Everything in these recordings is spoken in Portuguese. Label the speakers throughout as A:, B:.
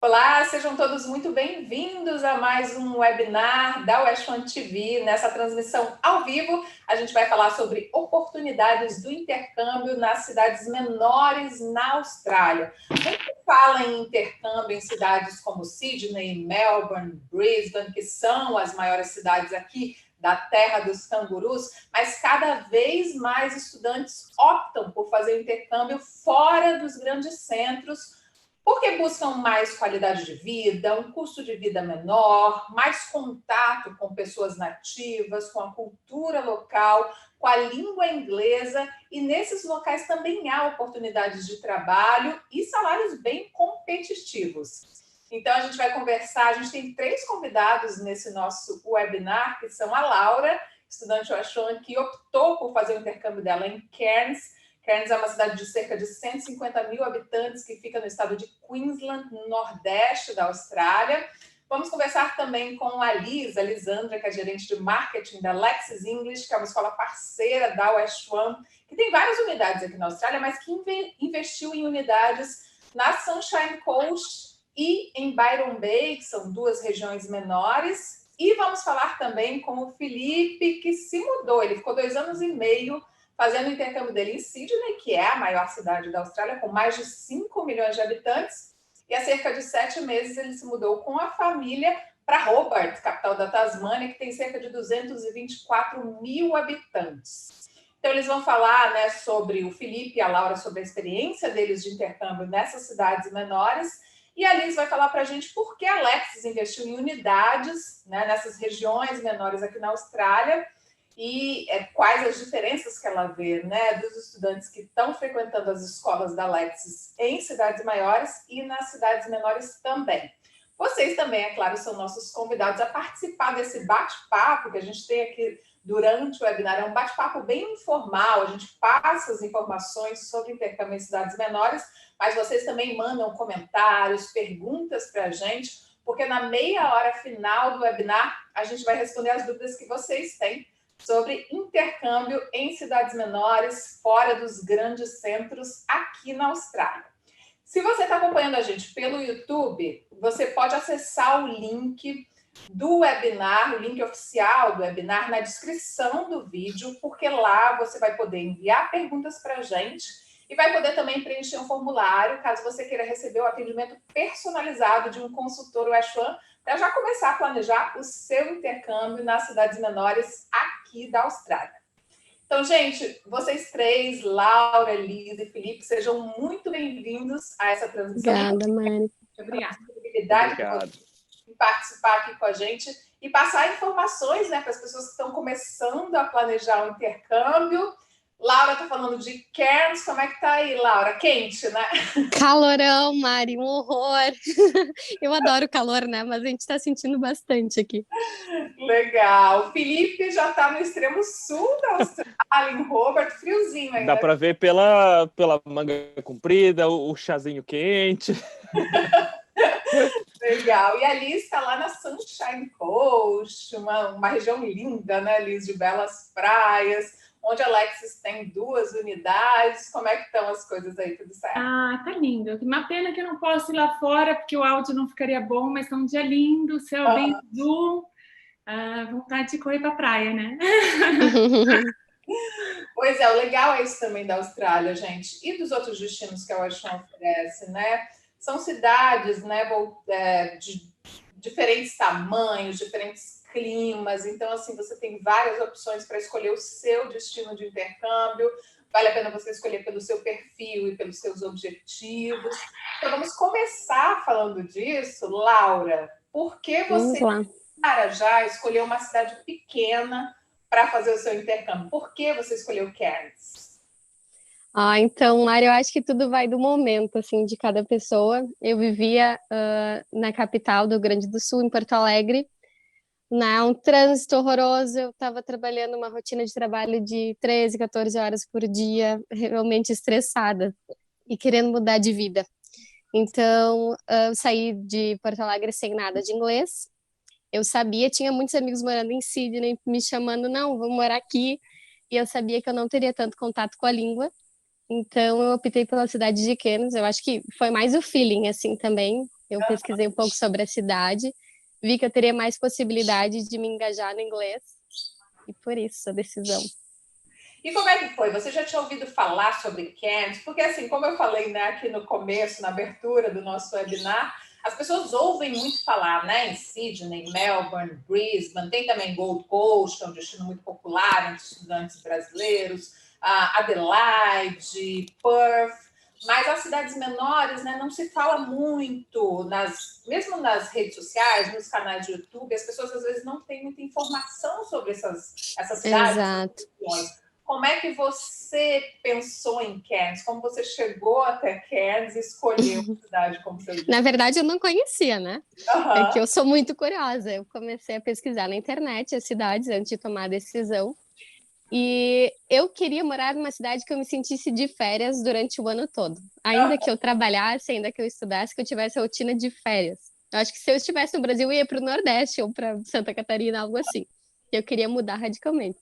A: Olá, sejam todos muito bem-vindos a mais um webinar da West1 TV. Nessa transmissão ao vivo, a gente vai falar sobre oportunidades do intercâmbio nas cidades menores na Austrália. Muito fala em intercâmbio em cidades como Sydney, Melbourne, Brisbane, que são as maiores cidades aqui da terra dos cangurus, mas cada vez mais estudantes optam por fazer o intercâmbio fora dos grandes centros, porque buscam mais qualidade de vida, um custo de vida menor, mais contato com pessoas nativas, com a cultura local, com a língua inglesa, e nesses locais também há oportunidades de trabalho e salários bem competitivos. Então, a gente vai conversar, a gente tem 3 convidados nesse nosso webinar, que são a Laura, estudante West1, que optou por fazer o intercâmbio dela em Cairns. Cairns é uma cidade de cerca de 150 mil habitantes que fica no estado de Queensland, no nordeste da Austrália. Vamos conversar também com a Lisandra, que é gerente de marketing da Lexis English, que é uma escola parceira da West1, que tem várias unidades aqui na Austrália, mas que investiu em unidades na Sunshine Coast e em Byron Bay, que são 2 regiões menores. E vamos falar também com o Felipe, que se mudou, ele ficou 2 anos e meio fazendo o intercâmbio dele em Sydney, que é a maior cidade da Austrália, com mais de 5 milhões de habitantes, e há cerca de 7 meses ele se mudou com a família para Hobart, capital da Tasmânia, que tem cerca de 224 mil habitantes. Então, eles vão falar, né, sobre o Felipe e a Laura, sobre a experiência deles de intercâmbio nessas cidades menores, e a Liz vai falar para a gente por que a Alexis investiu em unidades, né, nessas regiões menores aqui na Austrália, e quais as diferenças que ela vê, né, dos estudantes que estão frequentando as escolas da Alexis em cidades maiores e nas cidades menores também. Vocês também, é claro, são nossos convidados a participar desse bate-papo que a gente tem aqui durante o webinar. É um bate-papo bem informal, a gente passa as informações sobre intercâmbio em cidades menores, mas vocês também mandam comentários, perguntas para a gente, porque na meia hora final do webinar a gente vai responder as dúvidas que vocês têm sobre intercâmbio em cidades menores, fora dos grandes centros, aqui na Austrália. Se você está acompanhando a gente pelo YouTube, você pode acessar o link do webinar, o link oficial do webinar, na descrição do vídeo, porque lá você vai poder enviar perguntas para a gente e vai poder também preencher um formulário, caso você queira receber o atendimento personalizado de um consultor West1, para já começar a planejar o seu intercâmbio nas cidades menores aqui da Austrália. Então, gente, vocês 3, Laura, Liz e Felipe, sejam muito bem-vindos a essa transmissão.
B: Obrigada, Mari.
A: Obrigada. Obrigado. De participar aqui com a gente e passar informações, né, para as pessoas que estão começando a planejar o intercâmbio. Laura está falando de Cairns, como é que tá aí, Laura? Quente, né?
B: Calorão, Mari, um horror. Eu adoro calor, né? Mas a gente está sentindo bastante aqui.
A: Legal. O Felipe já está no extremo sul da Austrália, em Hobart, friozinho ainda.
C: Dá para ver pela manga comprida, o chazinho quente.
A: Legal. E a Liz está lá na Sunshine Coast, uma região linda, né, Liz, de belas praias, onde a Alexis tem 2 unidades. Como é que estão as coisas aí? Tudo certo?
D: Ah, tá lindo. Uma pena que eu não posso ir lá fora, porque o áudio não ficaria bom, mas tá um dia lindo, céu bem azul. Vontade de correr para a praia, né?
A: Pois é, o legal é isso também da Austrália, gente, e dos outros destinos que a West1 oferece, né? São cidades, né, de diferentes tamanhos, diferentes climas, então, assim, você tem várias opções para escolher o seu destino de intercâmbio. Vale a pena você escolher pelo seu perfil e pelos seus objetivos. Então, vamos começar falando disso. Laura, por que você, para já, escolheu uma cidade pequena para fazer o seu intercâmbio? Por que você escolheu Cairns?
B: Então, Mari, eu acho que tudo vai do momento, assim, de cada pessoa. Eu vivia na capital do Rio Grande do Sul, em Porto Alegre, né? Um trânsito horroroso. Eu estava trabalhando uma rotina de trabalho de 13, 14 horas por dia, realmente estressada e querendo mudar de vida. Então, eu saí de Porto Alegre sem nada de inglês. Eu sabia, tinha muitos amigos morando em Sydney, me chamando, não, vamos morar aqui. E eu sabia que eu não teria tanto contato com a língua. Então, eu optei pela cidade de Cairns. Eu acho que foi mais o feeling, assim, também. Eu pesquisei um pouco sobre a cidade, vi que eu teria mais possibilidade de me engajar no inglês, e por isso a decisão.
A: E como é que foi? Você já tinha ouvido falar sobre Cairns? Porque, assim, como eu falei, né, aqui no começo, na abertura do nosso webinar, as pessoas ouvem muito falar, né, em Sydney, Melbourne, Brisbane, tem também Gold Coast, que é um destino muito popular entre estudantes brasileiros, Adelaide, Perth, mas as cidades menores, né, não se fala muito, mesmo nas redes sociais, nos canais de YouTube, as pessoas às vezes não têm muita informação sobre essas cidades,
B: Exato.
A: essas regiões. Como é que você pensou em Cairns? Como você chegou até Cairns e escolheu a cidade como seu destino?
B: Na verdade, eu não conhecia, né? É que
A: Uhum.
B: eu sou muito curiosa. Eu comecei a pesquisar na internet as cidades antes de tomar a decisão. E eu queria morar numa cidade que eu me sentisse de férias durante o ano todo. Ainda que eu trabalhasse, ainda que eu estudasse, que eu tivesse a rotina de férias. Eu acho que se eu estivesse no Brasil, eu ia para o Nordeste ou para Santa Catarina, algo assim. Eu queria mudar radicalmente.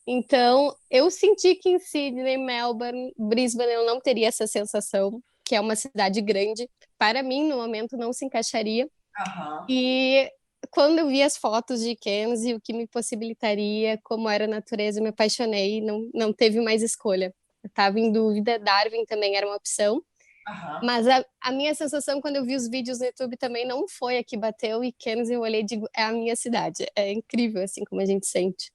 B: Então, eu senti que em Sydney, Melbourne, Brisbane, eu não teria essa sensação, que é uma cidade grande. Para mim, no momento, não se encaixaria.
A: Uhum.
B: E quando eu vi as fotos de Cairns e o que me possibilitaria, como era a natureza, eu me apaixonei, não teve mais escolha. Eu estava em dúvida, Darwin também era uma opção,
A: Uhum.
B: mas a minha sensação quando eu vi os vídeos no YouTube também não foi a que bateu, e Cairns eu olhei e digo, é a minha cidade. É incrível, assim, como a gente sente.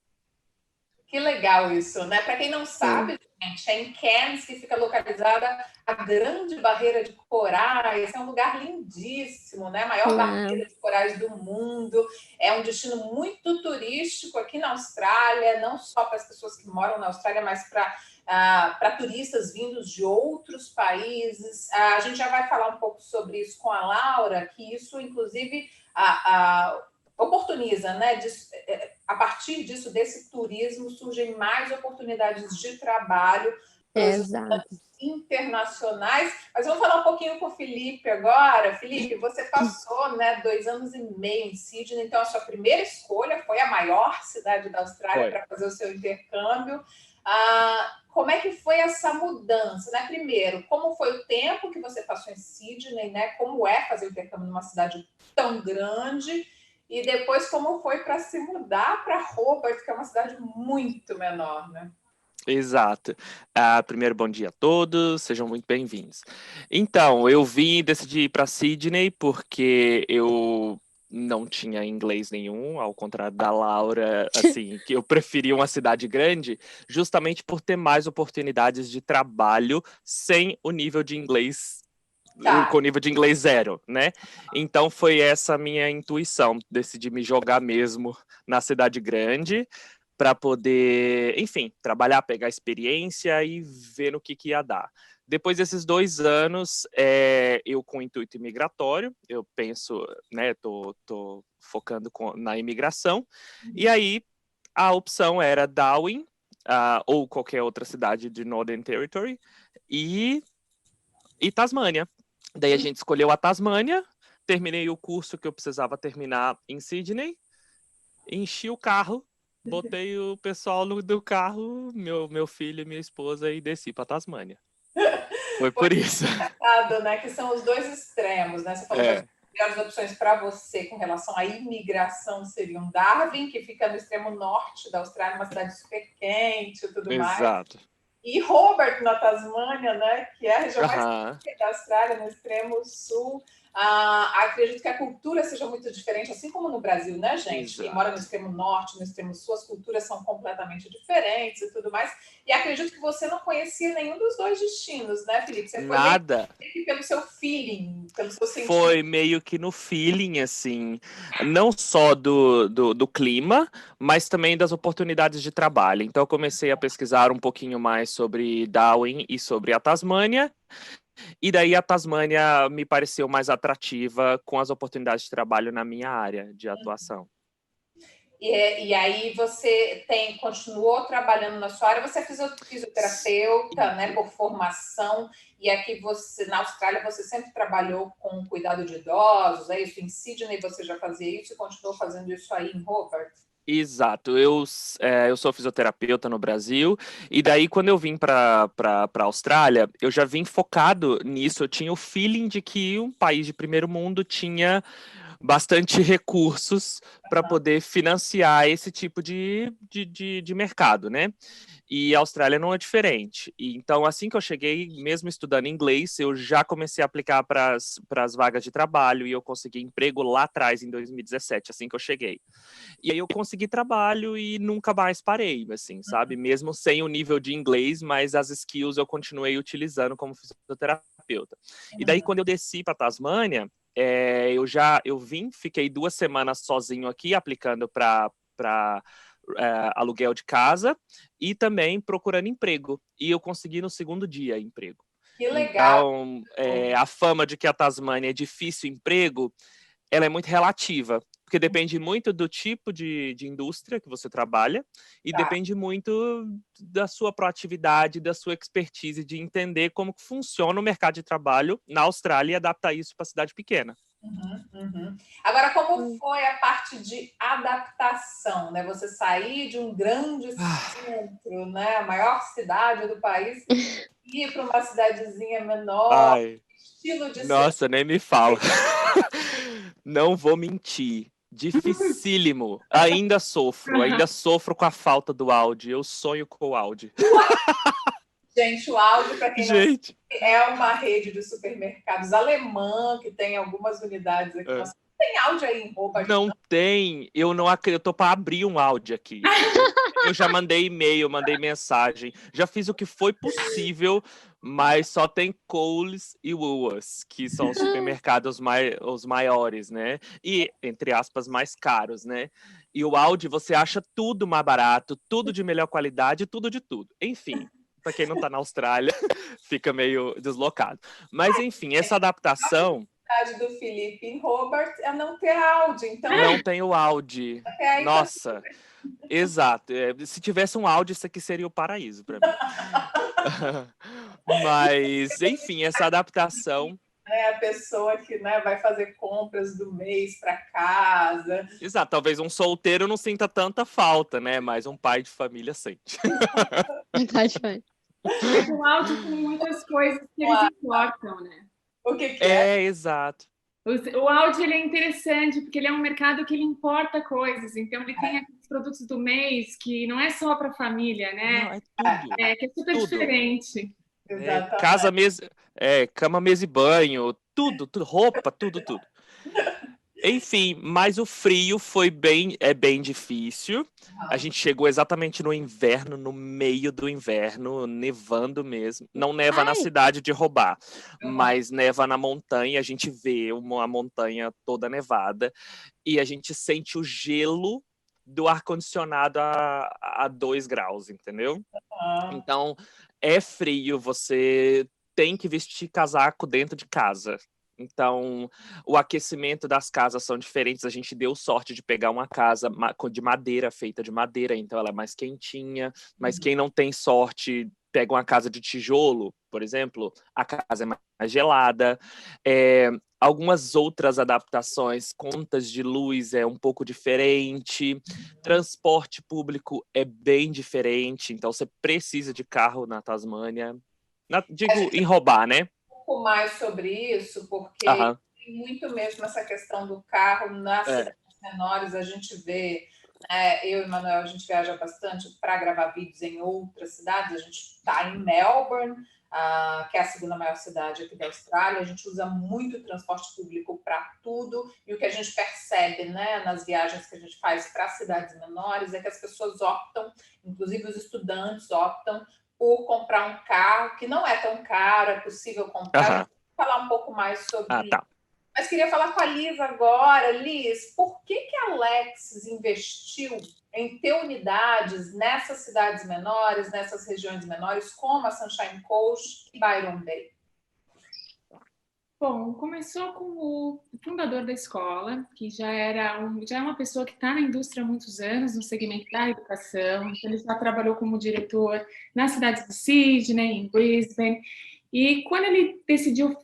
A: Que legal isso, né? Para quem não
B: Sim.
A: sabe, gente, é em Cairns que fica localizada a Grande Barreira de Corais. É um lugar lindíssimo, né? A maior
B: Não.
A: barreira de corais do mundo. É um destino muito turístico aqui na Austrália, não só para as pessoas que moram na Austrália, mas para turistas vindos de outros países. A gente já vai falar um pouco sobre isso com a Laura, que isso, inclusive, oportuniza, né? A partir disso, desse turismo, surgem mais oportunidades de trabalho para os
B: Exato.
A: estudantes internacionais. Mas vamos falar um pouquinho com o Felipe agora. Felipe, você passou, né, 2 anos e meio em Sydney, então a sua primeira escolha foi a maior cidade da Austrália
C: Foi.
A: para fazer o seu intercâmbio. Como é que foi essa mudança, né? Primeiro, como foi o tempo que você passou em Sydney, né? Como é fazer o intercâmbio numa cidade tão grande? E depois, como foi para se mudar para Hobart, que é uma cidade muito menor, né?
C: Exato. Primeiro, bom dia a todos, sejam muito bem-vindos. Então, decidi ir para Sydney porque eu não tinha inglês nenhum, ao contrário da Laura, assim, que eu preferia uma cidade grande, justamente por ter mais oportunidades de trabalho sem o nível de inglês, com
A: Tá.
C: nível de inglês zero, né? Então foi essa a minha intuição, decidi me jogar mesmo na cidade grande para poder, enfim, trabalhar, pegar experiência e ver no que ia dar. Depois desses 2 anos, eu com intuito imigratório, eu penso, né, tô focando na imigração, e aí a opção era Darwin, ou qualquer outra cidade de Northern Territory, e Tasmânia. Daí a gente escolheu a Tasmânia, terminei o curso que eu precisava terminar em Sydney, enchi o carro, botei o pessoal do carro, meu filho e minha esposa, e desci para Tasmânia. Foi
A: Foi
C: por isso.
A: engraçado, né? Que são os dois extremos, né? Você falou que as
C: É,
A: melhores opções para você com relação à imigração seriam Darwin, que fica no extremo norte da Austrália, uma cidade super quente e tudo mais,
C: exato.
A: e Hobart, na Tasmânia, né? Que é a região mais
C: Aham,
A: quente da Austrália, no extremo sul. Acredito que a cultura seja muito diferente, assim como no Brasil, né, gente? Quem mora no
C: exato.
A: extremo norte, no extremo sul, as culturas são completamente diferentes e tudo mais. E acredito que você não conhecia nenhum dos dois destinos, né, Felipe? Você foi meio
C: Nada.
A: que pelo seu feeling, pelo seu sentimento.
C: Foi meio que no feeling, assim, não só do clima, mas também das oportunidades de trabalho. Então, eu comecei a pesquisar um pouquinho mais sobre Darwin e sobre a Tasmânia, e daí a Tasmânia me pareceu mais atrativa com as oportunidades de trabalho na minha área de atuação.
A: E aí você continuou trabalhando na sua área, você é fisioterapeuta, né,
C: Isso.
A: por formação, e aqui você, na Austrália, você sempre trabalhou com cuidado de idosos, é isso? Em Sydney você já fazia isso e continuou fazendo isso aí em Hobart?
C: Exato, eu sou fisioterapeuta no Brasil, e daí quando eu vim para a Austrália, eu já vim focado nisso, eu tinha o feeling de que um país de primeiro mundo tinha bastante recursos para poder financiar esse tipo de mercado, né? E a Austrália não é diferente. E, então, assim que eu cheguei, mesmo estudando inglês, eu já comecei a aplicar para as vagas de trabalho e eu consegui emprego lá atrás, em 2017, assim que eu cheguei. E aí eu consegui trabalho e nunca mais parei, assim, sabe? Mesmo sem o nível de inglês, mas as skills eu continuei utilizando como fisioterapeuta. E daí, quando eu desci para Tasmânia, eu vim, fiquei 2 semanas sozinho aqui, aplicando para aluguel de casa e também procurando emprego. E eu consegui no segundo dia emprego.
A: Que legal.
C: Então, a fama de que a Tasmânia é difícil emprego, ela é muito relativa, porque depende muito do tipo de indústria que você trabalha e
A: Tá.
C: depende muito da sua proatividade, da sua expertise de entender como que funciona o mercado de trabalho na Austrália e adaptar isso para a cidade pequena.
A: Uhum. Agora, como foi a parte de adaptação, né? Você sair de um grande centro, né? A maior cidade do país, e ir para uma cidadezinha menor,
C: Ai,
A: estilo de ser.
C: nossa, nem me fala. Não vou mentir. Dificílimo. Ainda sofro com a falta do Audi. Eu sonho com o Audi.
A: Gente, o Aldi, para quem não sabe,
C: Gente,
A: é uma rede de supermercados alemã que tem algumas unidades aqui.
C: é.
A: Tem Aldi aí em Roupa?
C: Não tem. Eu não acredito. Eu tô para abrir um Audi aqui. Eu já mandei e-mail, mandei mensagem. Já fiz o que foi possível, mas só tem Coles e Woolworths, que são os supermercados os maiores, né? E, entre aspas, mais caros, né? E o Audi, você acha tudo mais barato, tudo de melhor qualidade, tudo de tudo. Enfim, para quem não tá na Austrália, fica meio deslocado. Mas, enfim, essa adaptação...
A: A cidade do Felipe em Hobart é não ter Audi, então
C: Não tem o Audi.
A: até aí tá
C: Nossa, exato. Se tivesse um Audi, isso aqui seria o paraíso para mim. Mas, enfim, essa adaptação.
A: né, a pessoa que, né, vai fazer compras do mês para casa.
C: Exato, talvez um solteiro não sinta tanta falta, né? Mas um pai de família sente.
D: O áudio tem muitas coisas que eles importam, né?
A: O que é?
C: Exato.
D: O áudio ele é interessante porque ele é um mercado que ele importa coisas, então ele tem aqueles produtos do mês que não é só para a família, né?
C: Não, é tudo.
D: Que é super
C: tudo.
D: diferente.
C: Casa, mesa, cama, mesa e banho, tudo, roupa, tudo. Enfim, mas o frio é bem difícil. A gente chegou exatamente no inverno, no meio do inverno, nevando mesmo. Não neva na cidade de Hobart, mas neva na montanha. A gente vê uma montanha toda nevada e a gente sente o gelo do ar-condicionado a 2 graus, entendeu? Então, é frio, você tem que vestir casaco dentro de casa. Então, o aquecimento das casas são diferentes. A gente deu sorte de pegar uma casa de madeira, feita de madeira, então ela é mais quentinha. Mas quem não tem sorte, pega uma casa de tijolo, por exemplo, a casa é mais gelada. Algumas outras adaptações, contas de luz é um pouco diferente. Transporte público é bem diferente, então você precisa de carro na Tasmânia. Digo, em Hobart, né?
A: pouco mais sobre isso, porque tem muito mesmo essa questão do carro nas cidades menores. A gente vê, né, eu e o Manuel, a gente viaja bastante para gravar vídeos em outras cidades. A gente está em Melbourne, que é a segunda maior cidade aqui da Austrália. A gente usa muito transporte público para tudo, e o que a gente percebe, né, nas viagens que a gente faz para cidades menores é que as pessoas optam, inclusive os estudantes optam, por comprar um carro que não é tão caro, é possível comprar. Vou falar um pouco mais sobre isso. Mas queria falar com a Liz agora. Liz, por que a Lexis investiu em ter unidades nessas cidades menores, nessas regiões menores, como a Sunshine Coast e Byron Bay?
D: Bom, começou com o fundador da escola, que já é uma pessoa que está na indústria há muitos anos, no segmento da educação. Então, ele já trabalhou como diretor na cidade de Sydney, em Brisbane. E quando ele decidiu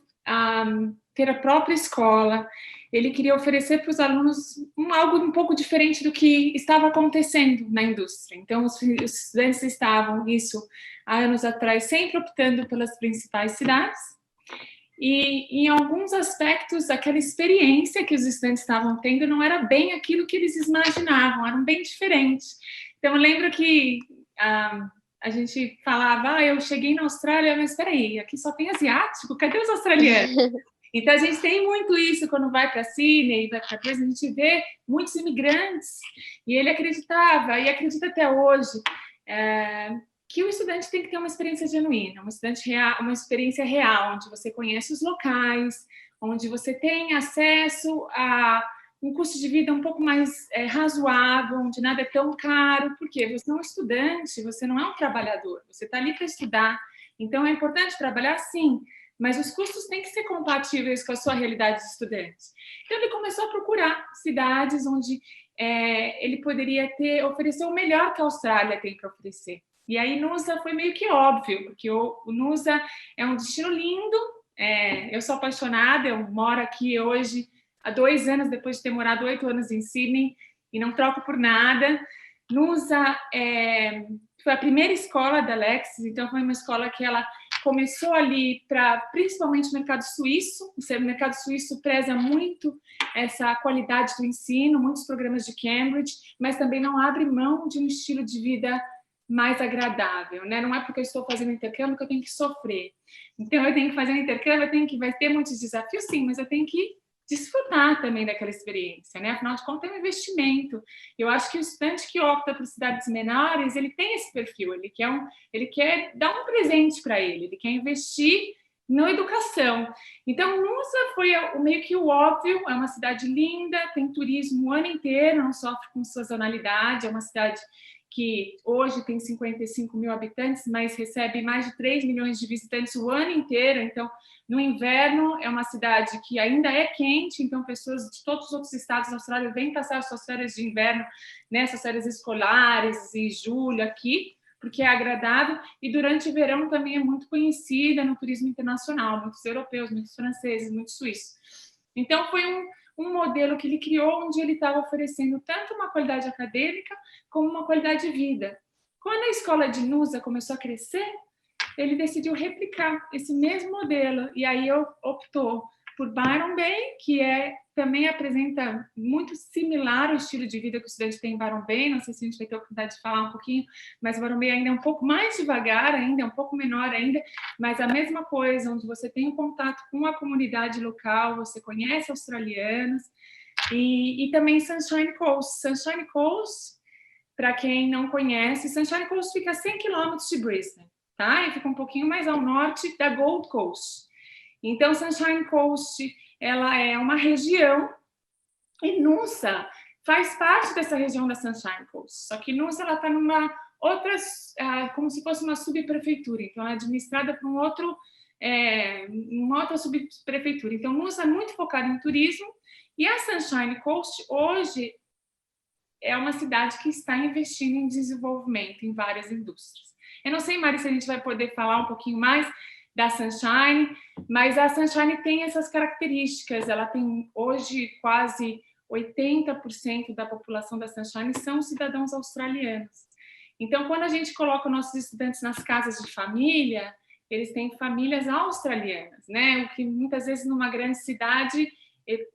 D: ter a própria escola, ele queria oferecer para os alunos algo um pouco diferente do que estava acontecendo na indústria. Então, os estudantes estavam, isso há anos atrás, sempre optando pelas principais cidades, e em alguns aspectos, aquela experiência que os estudantes estavam tendo não era bem aquilo que eles imaginavam, eram bem diferentes. Então, eu lembro que a gente falava, eu cheguei na Austrália, mas espera aí, aqui só tem asiático, cadê os australianos? Então, a gente tem muito isso quando vai para Sydney, vai para Brisbane, a gente vê muitos imigrantes, e ele acreditava, e acredita até hoje, que o estudante tem que ter uma experiência genuína, uma experiência real, onde você conhece os locais, onde você tem acesso a um custo de vida um pouco mais razoável, onde nada é tão caro, porque você é um estudante, você não é um trabalhador, você está ali para estudar, então é importante trabalhar sim, mas os custos têm que ser compatíveis com a sua realidade de estudante. Então, ele começou a procurar cidades onde ele poderia oferecer o melhor que a Austrália tem para oferecer. E aí, Noosa foi meio que óbvio, porque o Noosa é um destino lindo, eu sou apaixonada, eu moro aqui hoje há 2 anos, depois de ter morado 8 anos em Sydney, e não troco por nada. Noosa foi a primeira escola da Alexis, então foi uma escola que ela começou ali para, principalmente, o mercado suíço. O mercado suíço preza muito essa qualidade do ensino, muitos programas de Cambridge, mas também não abre mão de um estilo de vida mais agradável, né? Não é porque eu estou fazendo intercâmbio que eu tenho que sofrer. Então, eu tenho que fazer um intercâmbio, vai ter muitos desafios, sim, mas eu tenho que desfrutar também daquela experiência, né? Afinal de contas, é um investimento. Eu acho que o estudante que opta por cidades menores, ele tem esse perfil, ele quer dar um presente para ele quer investir na educação. Então, Noosa foi meio que o óbvio, é uma cidade linda, tem turismo o ano inteiro, não sofre com sazonalidade, é uma cidade que hoje tem 55 mil habitantes, mas recebe mais de 3 milhões de visitantes o ano inteiro. Então, no inverno, é uma cidade que ainda é quente, então pessoas de todos os outros estados da Austrália vêm passar as suas férias de inverno, nessas férias escolares, em julho aqui, porque é agradável. E durante o verão também é muito conhecida no turismo internacional, muitos europeus, muitos franceses, muitos suíços. Então, foi um modelo que ele criou, onde ele estava oferecendo tanto uma qualidade acadêmica como uma qualidade de vida. Quando a escola de Noosa começou a crescer, ele decidiu replicar esse mesmo modelo, e aí optou por Byron Bay, que também apresenta muito similar ao estilo de vida que o estudante tem em Byron Bay. Não sei se a gente vai ter a oportunidade de falar um pouquinho, mas Byron Bay ainda é um pouco mais devagar, ainda é um pouco menor ainda, mas a mesma coisa, onde você tem um contato com a comunidade local, você conhece australianos, e também Sunshine Coast. Sunshine Coast, para quem não conhece, Sunshine Coast fica a 100 quilômetros de Brisbane, tá? E fica um pouquinho mais ao norte da Gold Coast. Então, Sunshine Coast, ela é uma região, e Noosa faz parte dessa região da Sunshine Coast. Só que Noosa, ela está numa outra, como se fosse uma subprefeitura. Então, ela é administrada por uma outra subprefeitura. Então, Noosa é muito focada em turismo, e a Sunshine Coast, hoje, é uma cidade que está investindo em desenvolvimento em várias indústrias. Eu não sei, Mari, se a gente vai poder falar um pouquinho mais da Sunshine, mas a Sunshine tem essas características. Ela tem hoje quase 80% da população da Sunshine são cidadãos australianos. Então, quando a gente coloca nossos estudantes nas casas de família, eles têm famílias australianas, né? O que muitas vezes numa grande cidade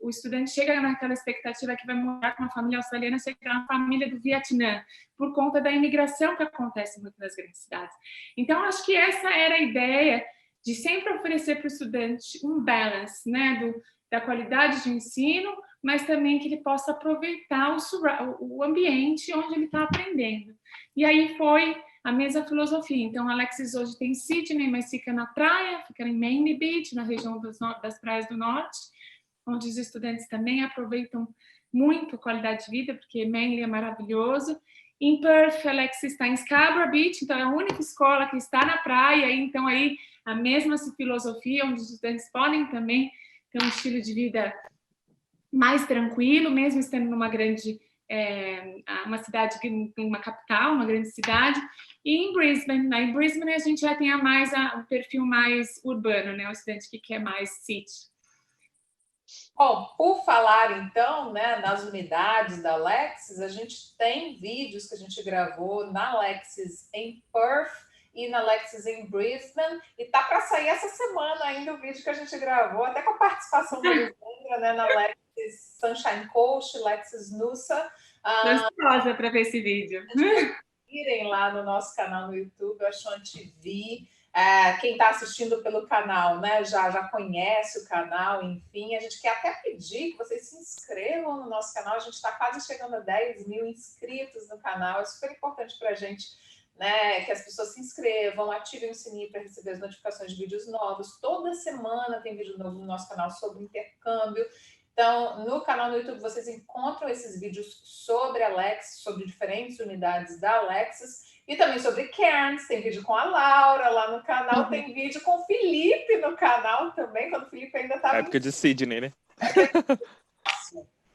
D: o estudante chega naquela expectativa que vai morar com uma família australiana, chega uma família do Vietnã, por conta da imigração que acontece muito nas grandes cidades. Então, acho que essa era a ideia de sempre oferecer para o estudante um balance, né, da qualidade de ensino, mas também que ele possa aproveitar o ambiente onde ele está aprendendo. E aí foi a mesma filosofia. Então, a Alexis hoje tem Sydney, mas fica na praia, fica em Manly Beach, na região das praias do norte, onde os estudantes também aproveitam muito a qualidade de vida, porque Manly é maravilhoso. Em Perth, a Alexis está em Scarborough Beach, então é a única escola que está na praia, então aí a mesma filosofia, onde os estudantes podem também ter um estilo de vida mais tranquilo, mesmo estando numa grande, uma cidade, uma capital, uma grande cidade. E em Brisbane a gente já tem um perfil mais urbano, né? O estudante que quer mais city.
A: Bom, por falar então, né, nas unidades da Lexis, a gente tem vídeos que a gente gravou na Lexis em Perth e na Lexis em Brisbane, e tá para sair essa semana ainda o vídeo que a gente gravou, até com a participação da Lisandra, né, na Lexis Sunshine Coast, Lexis Noosa.
D: Estou ansiosa para ver esse vídeo.
A: Irem lá no nosso canal no YouTube, a Chuan TV. Quem está assistindo pelo canal, né, já conhece o canal, enfim. A gente quer até pedir que vocês se inscrevam no nosso canal. A gente está quase chegando a 10 mil inscritos no canal. É super importante para a gente, né, que as pessoas se inscrevam, ativem o sininho para receber as notificações de vídeos novos. Toda semana tem vídeo novo no nosso canal sobre intercâmbio. Então, no canal no YouTube, vocês encontram esses vídeos sobre a Lexis, sobre diferentes unidades da Lexis, e também sobre Cairns. Tem vídeo com a Laura lá no canal, tem vídeo com o Felipe no canal também, quando o Felipe ainda estava...
C: Época de Sydney, né?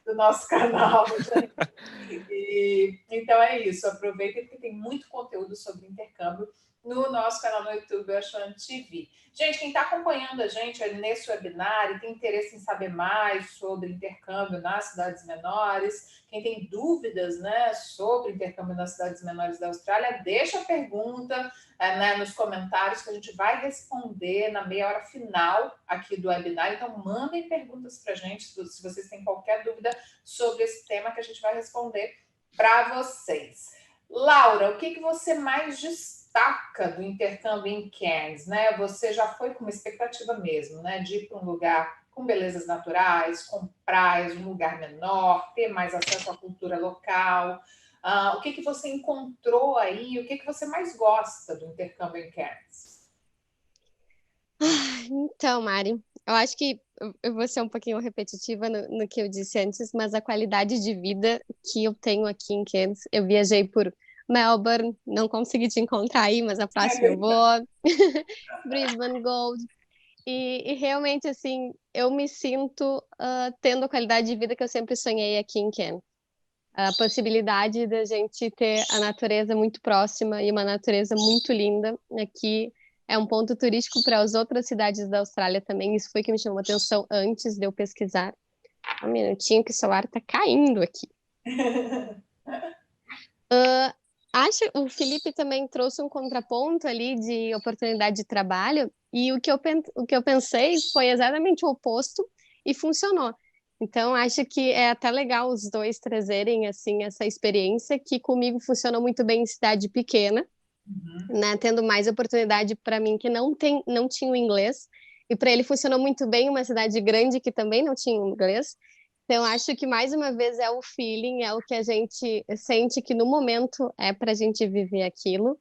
A: Do nosso canal, gente. Então é isso, aproveitem porque tem muito conteúdo sobre intercâmbio no nosso canal no YouTube, a Chuan TV. Gente, quem está acompanhando a gente nesse webinar e tem interesse em saber mais sobre intercâmbio nas cidades menores, quem tem dúvidas, né, sobre intercâmbio nas cidades menores da Austrália, deixa a pergunta né, nos comentários que a gente vai responder na meia hora final aqui do webinar. Então, mandem perguntas para a gente se vocês têm qualquer dúvida sobre esse tema que a gente vai responder para vocês. Laura, o que você mais destaca do intercâmbio em Cairns, né? Você já foi com uma expectativa mesmo, né? De ir para um lugar com belezas naturais, com praias, um lugar menor, ter mais acesso à cultura local. O que você encontrou aí? O que você mais gosta do intercâmbio em Cairns?
B: Então, Mari, eu acho que eu vou ser um pouquinho repetitiva no que eu disse antes, mas a qualidade de vida que eu tenho aqui em Cairns, eu viajei por Melbourne, não consegui te encontrar aí, mas a próxima eu vou. Brisbane Gold. E realmente, assim, eu me sinto tendo a qualidade de vida que eu sempre sonhei aqui em Cairns. A possibilidade da gente ter a natureza muito próxima e uma natureza muito linda aqui é um ponto turístico para as outras cidades da Austrália também. Isso foi que me chamou a atenção antes de eu pesquisar. Um minutinho que o celular está caindo aqui. Acho o Felipe também trouxe um contraponto ali de oportunidade de trabalho e o que eu pensei foi exatamente o oposto e funcionou. Então, acho que é até legal os dois trazerem assim essa experiência que comigo funcionou muito bem em cidade pequena, né, tendo mais oportunidade para mim que não tinha o inglês, e para ele funcionou muito bem em uma cidade grande que também não tinha inglês. Então, acho que mais uma vez é o feeling, é o que a gente sente que no momento é para a gente viver aquilo.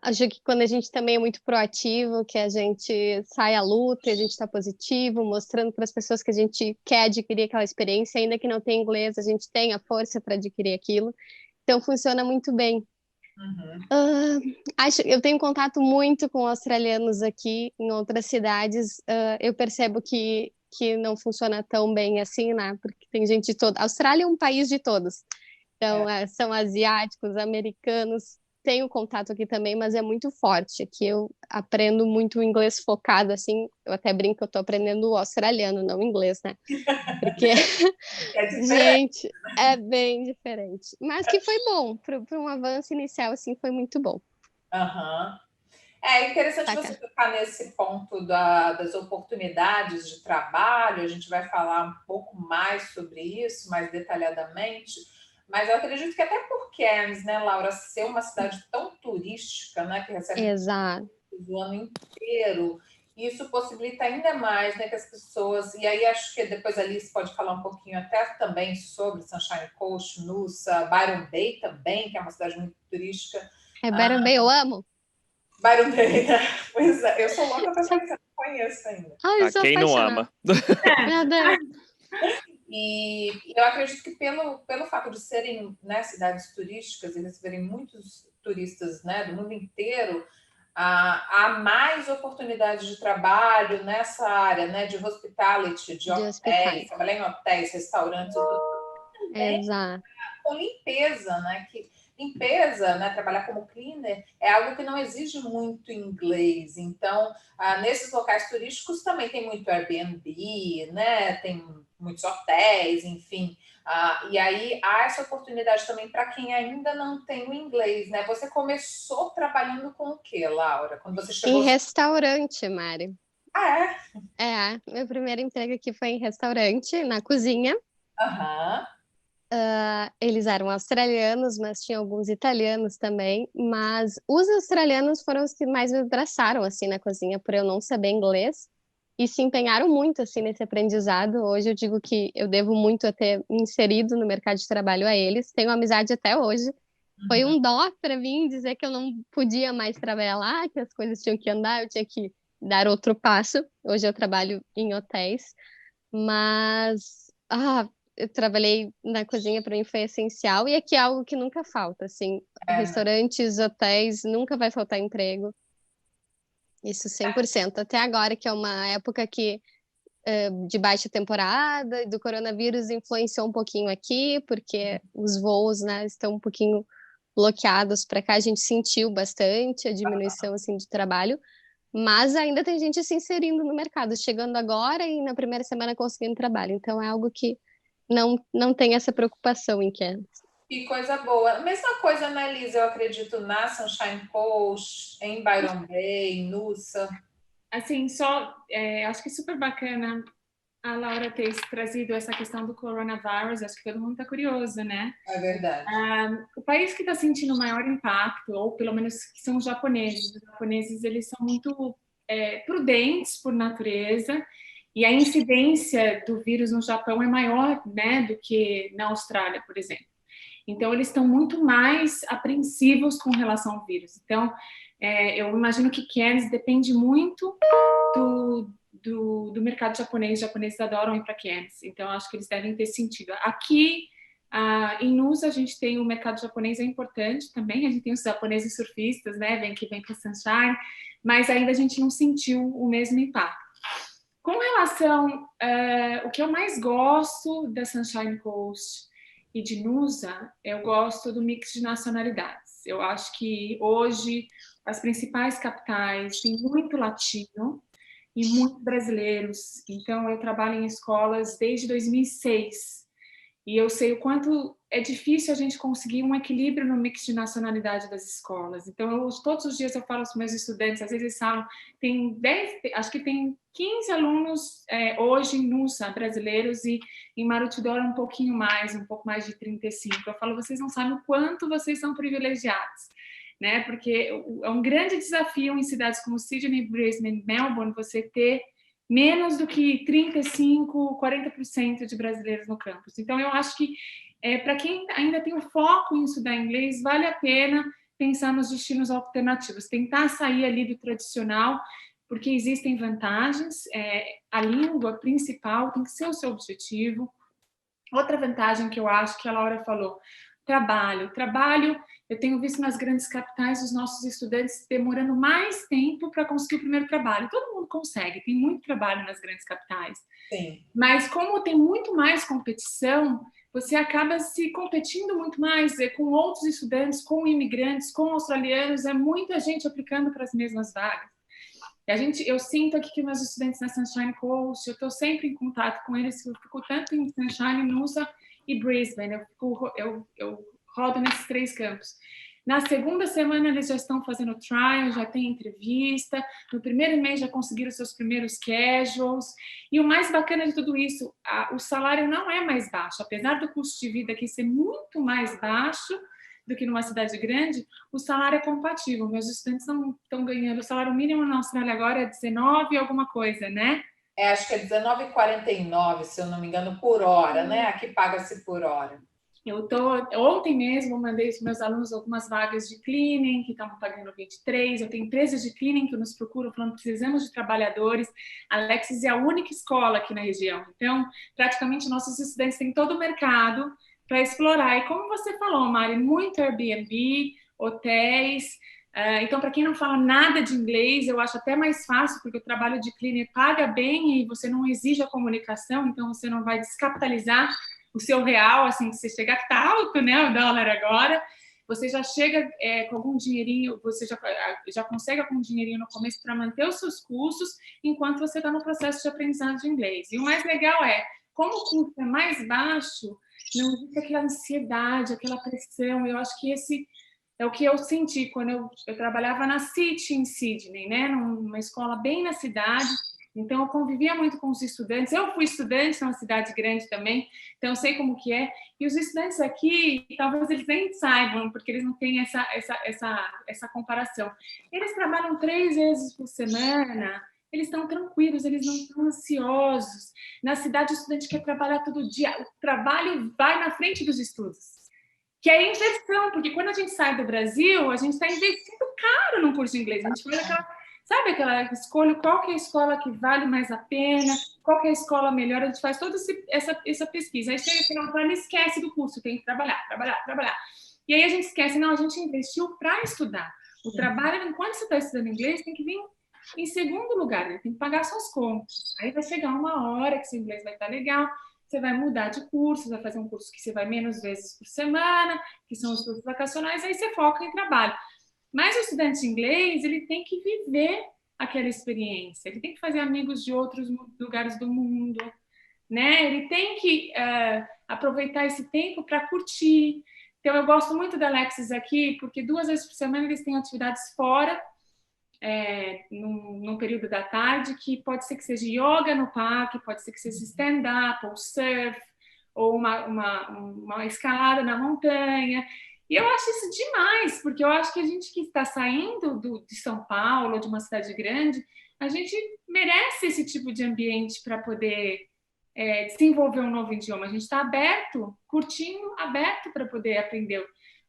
B: Acho que quando a gente também é muito proativo, que a gente sai à luta, a gente está positivo, mostrando para as pessoas que a gente quer adquirir aquela experiência, ainda que não tenha inglês, a gente tem a força para adquirir aquilo. Então, funciona muito bem. Eu tenho contato muito com australianos aqui em outras cidades. Eu percebo que não funciona tão bem assim, né? Porque tem gente de toda. A Austrália é um país de todos. Então, são asiáticos, americanos. Tenho contato aqui também, mas é muito forte. Aqui eu aprendo muito inglês focado, assim. Eu até brinco que eu tô aprendendo o australiano, não o inglês, né? Porque, gente, é bem diferente. Mas que foi bom. Para um avanço inicial, assim, foi muito bom.
A: É interessante você tocar nesse ponto das oportunidades de trabalho. A gente vai falar um pouco mais sobre isso, mais detalhadamente. Mas eu acredito que até por Cairns, né, Laura, ser uma cidade tão turística, né, que recebe o ano inteiro, isso possibilita ainda mais, né, que as pessoas... E aí acho que depois a Alice pode falar um pouquinho até também sobre Sunshine Coast, Noosa, Byron Bay também, que é uma cidade muito turística.
B: Byron Bay eu amo.
A: Byron Bay, né? Pois é, eu sou louca para conhecer, não conheço ainda.
C: Quem não ama?
B: Meu Deus.
A: E eu acredito que pelo fato de serem, né, cidades turísticas e receberem muitos turistas, né, do mundo inteiro, há mais oportunidades de trabalho nessa área, né, de hospitality, de hotéis, trabalhar em hotéis, restaurantes, também,
B: exato,
A: com limpeza, né, limpeza, né, trabalhar como cleaner, é algo que não exige muito inglês. Então, nesses locais turísticos também tem muito Airbnb, né, tem muitos hotéis, enfim. E aí há essa oportunidade também para quem ainda não tem o inglês, né? Você começou trabalhando com o quê, Laura? Quando você chegou...
B: Em restaurante, Mari.
A: Ah, é?
B: Meu primeiro emprego aqui foi em restaurante, na cozinha.
A: Aham.
B: Eles eram australianos, mas tinha alguns italianos também. Mas os australianos foram os que mais me abraçaram, assim, na cozinha, por eu não saber inglês. E se empenharam muito, assim, nesse aprendizado. Hoje eu digo que eu devo muito a ter me inserido no mercado de trabalho a eles. Tenho amizade até hoje. Foi um dó para mim dizer que eu não podia mais trabalhar lá, que as coisas tinham que andar, eu tinha que dar outro passo. Hoje eu trabalho em hotéis, mas eu trabalhei na cozinha, para mim foi essencial, e aqui é algo que nunca falta, assim, restaurantes, hotéis, nunca vai faltar emprego. Isso 100%. Até agora, que é uma época que de baixa temporada, do coronavírus influenciou um pouquinho aqui, porque os voos, né, estão um pouquinho bloqueados para cá, a gente sentiu bastante a diminuição assim de trabalho, mas ainda tem gente se inserindo no mercado, chegando agora e na primeira semana conseguindo trabalho. Então é algo que não tem essa preocupação em Cairns.
A: Que coisa boa. Mesma coisa, né, Lisa? Eu acredito na Sunshine Coast, em Byron Bay, em Noosa.
D: Assim, acho que é super bacana a Laura ter trazido essa questão do coronavírus. Acho que todo mundo está curioso, né?
A: É verdade.
D: O país que está sentindo o maior impacto, ou pelo menos que são os japoneses. Os japoneses, eles são muito prudentes por natureza, e a incidência do vírus no Japão é maior, né, do que na Austrália, por exemplo. Então, eles estão muito mais apreensivos com relação ao vírus. Então, eu imagino que Cairns depende muito do mercado japonês. Os japoneses adoram ir para Cairns, então acho que eles devem ter sentido. Aqui em Noosa, a gente tem o mercado japonês, é importante também, a gente tem os japoneses surfistas, né, que vem para Sunshine, mas ainda a gente não sentiu o mesmo impacto. Com relação o que eu mais gosto da Sunshine Coast e de Noosa, eu gosto do mix de nacionalidades. Eu acho que hoje as principais capitais têm muito latino e muitos brasileiros. Então, eu trabalho em escolas desde 2006 e eu sei o quanto é difícil a gente conseguir um equilíbrio no mix de nacionalidade das escolas. Então, todos os dias eu falo aos meus estudantes, às vezes eles falam, acho que tem 15 alunos hoje em Noosa, brasileiros, e em Maroochydore um pouco mais de 35. Eu falo, vocês não sabem o quanto vocês são privilegiados, né? Porque é um grande desafio em cidades como Sydney, Brisbane, Melbourne, você ter menos do que 35%, 40% de brasileiros no campus. Então, eu acho que para quem ainda tem o foco em estudar inglês, vale a pena pensar nos destinos alternativos, tentar sair ali do tradicional, porque existem vantagens. A língua principal tem que ser o seu objetivo. Outra vantagem que eu acho que a Laura falou, trabalho, eu tenho visto nas grandes capitais os nossos estudantes demorando mais tempo para conseguir o primeiro trabalho. Todo mundo consegue, tem muito trabalho nas grandes capitais.
A: Sim.
D: Mas como tem muito mais competição, você acaba se competindo muito mais com outros estudantes, com imigrantes, com australianos, é muita gente aplicando para as mesmas vagas. Eu sinto aqui que meus estudantes na Sunshine Coast, eu estou sempre em contato com eles, eu fico tanto em Sunshine, Noosa e Brisbane, eu rodo nesses 3 campos. Na segunda semana eles já estão fazendo trial, já tem entrevista, no primeiro mês já conseguiram seus primeiros casuals, e o mais bacana de tudo isso, o salário não é mais baixo, apesar do custo de vida aqui ser muito mais baixo do que numa cidade grande, o salário é compatível. Meus estudantes não estão ganhando, o salário mínimo na Austrália agora é 19 alguma coisa, né?
A: Acho que é R$19,49, se eu não me engano, por hora, né? Aqui paga-se por hora.
D: Ontem mesmo, eu mandei para os meus alunos algumas vagas de cleaning, que estavam pagando 23. Eu tenho empresas de cleaning que nos procuram, falando que precisamos de trabalhadores. A Alexis é a única escola aqui na região. Então, praticamente, nossos estudantes têm todo o mercado para explorar. E como você falou, Mari, muito Airbnb, hotéis. Então, para quem não fala nada de inglês, eu acho até mais fácil, porque o trabalho de cleaner paga bem e você não exige a comunicação, então você não vai descapitalizar o seu real, assim, que você chegar, que está alto, né, o dólar agora, você já chega com algum dinheirinho, você já consegue algum dinheirinho no começo para manter os seus cursos, enquanto você está no processo de aprendizado de inglês. E o mais legal como o custo é mais baixo, não existe aquela ansiedade, aquela pressão. Eu acho que esse é o que eu senti quando eu trabalhava na City, em Sydney, né? Numa escola bem na cidade. Então, eu convivia muito com os estudantes. Eu fui estudante numa cidade grande também, então eu sei como que é. E os estudantes aqui, talvez eles nem saibam, porque eles não têm essa comparação. Eles trabalham 3 vezes por semana, eles estão tranquilos, eles não estão ansiosos. Na cidade, o estudante quer trabalhar todo dia. O trabalho vai na frente dos estudos. Que é inversão, porque quando a gente sai do Brasil, a gente está investindo caro num curso de inglês. A gente faz aquela escolha, qual que é a escola que vale mais a pena, qual que é a escola melhor, a gente faz toda essa pesquisa. Aí chega no final do ano e esquece do curso, tem que trabalhar. E aí a gente esquece, não, a gente investiu para estudar. O trabalho, enquanto você está estudando inglês, tem que vir em segundo lugar, ele tem que pagar suas contas. Aí vai chegar uma hora que seu inglês vai estar legal, você vai mudar de curso, vai fazer um curso que você vai menos vezes por semana, que são os cursos vacacionais, aí você foca em trabalho. Mas o estudante de inglês, ele tem que viver aquela experiência, ele tem que fazer amigos de outros lugares do mundo, né? Ele tem que aproveitar esse tempo para curtir. Então, eu gosto muito da Alexis aqui, porque 2 vezes por semana eles têm atividades fora, num período da tarde, que pode ser que seja yoga no parque, pode ser que seja stand-up, ou surf, ou uma escalada na montanha. E eu acho isso demais, porque eu acho que a gente que está saindo de São Paulo, de uma cidade grande, a gente merece esse tipo de ambiente para poder desenvolver um novo idioma. A gente está aberto, curtindo, aberto para poder aprender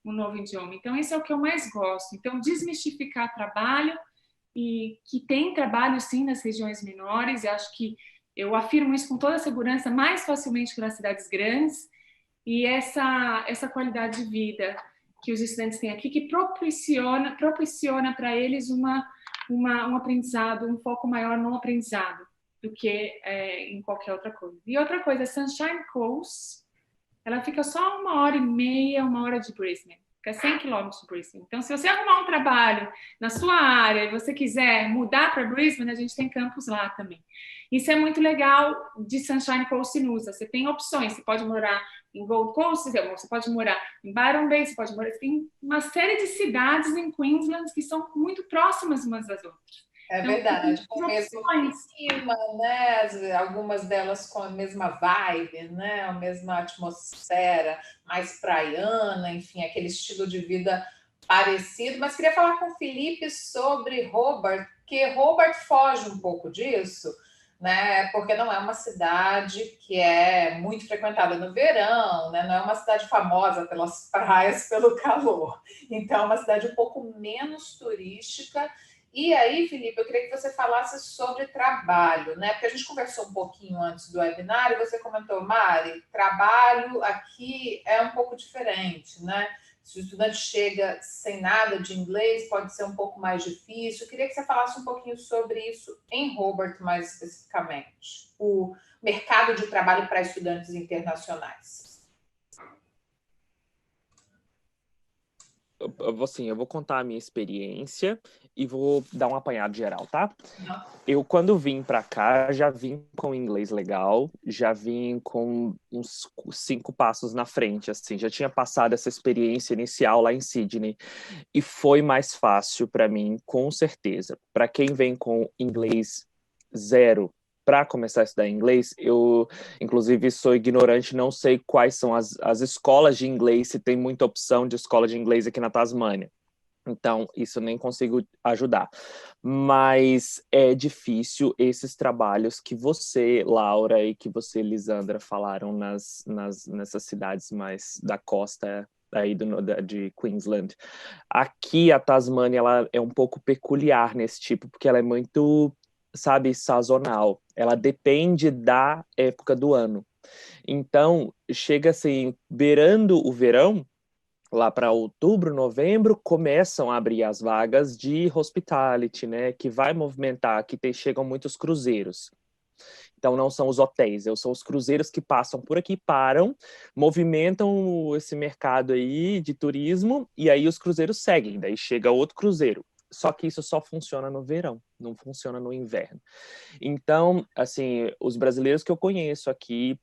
D: um novo idioma. Então, isso é o que eu mais gosto. Então, desmistificar trabalho, e que tem trabalho, sim, nas regiões menores. Eu acho que eu afirmo isso com toda a segurança, mais facilmente que nas cidades grandes. E essa qualidade de vida que os estudantes têm aqui, que propiciona para eles um aprendizado, um foco maior no aprendizado do que em qualquer outra coisa. E outra coisa, Sunshine Coast, ela fica só 1h30, 1 hora de Brisbane. Fica 100 quilômetros de Brisbane. Então, se você arrumar um trabalho na sua área e você quiser mudar para Brisbane, a gente tem campus lá também. Isso é muito legal de Sunshine Coast e Noosa. Você tem opções. Você pode morar em Gold Coast, você pode morar em Byron Bay, você pode morar... Tem uma série de cidades em Queensland que são muito próximas umas das outras.
A: É
D: então,
A: verdade, com o mesmo clima, né? Algumas delas com a mesma vibe, né? A mesma atmosfera, mais praiana, enfim, aquele estilo de vida parecido. Mas queria falar com o Felipe sobre Hobart, porque Hobart foge um pouco disso, né? Porque não é uma cidade que é muito frequentada no verão, né? Não é uma cidade famosa pelas praias, pelo calor. Então, é uma cidade um pouco menos turística. E aí, Felipe, eu queria que você falasse sobre trabalho, né? Porque a gente conversou um pouquinho antes do webinar e você comentou, Mari, trabalho aqui é um pouco diferente, né? Se o estudante chega sem nada de inglês, pode ser um pouco mais difícil. Eu queria que você falasse um pouquinho sobre isso em Hobart, mais especificamente. O mercado de trabalho para estudantes internacionais.
C: Assim, eu vou contar a minha experiência e vou dar um apanhado geral, tá? Eu, quando vim pra cá, já vim com inglês legal, já vim com uns 5 passos na frente, assim, já tinha passado essa experiência inicial lá em Sydney e foi mais fácil para mim, com certeza. Para quem vem com inglês 0, para começar a estudar inglês, eu, inclusive, sou ignorante, não sei quais são as escolas de inglês, se tem muita opção de escola de inglês aqui na Tasmânia. Então, isso eu nem consigo ajudar. Mas é difícil esses trabalhos que você, Laura, e que você, Lisandra, falaram nessas cidades mais da costa aí de Queensland. Aqui, a Tasmânia, ela é um pouco peculiar nesse tipo, porque ela é muito, sabe, sazonal. Ela depende da época do ano. Então, chega assim, beirando o verão, lá para outubro, novembro, começam a abrir as vagas de hospitality, né, que vai movimentar, chegam muitos cruzeiros. Então, não são os hotéis, são os cruzeiros que passam por aqui, param, movimentam esse mercado aí de turismo, e aí os cruzeiros seguem, daí chega outro cruzeiro. Só que isso só funciona no verão, não funciona no inverno. Então, assim, os brasileiros que eu conheço aqui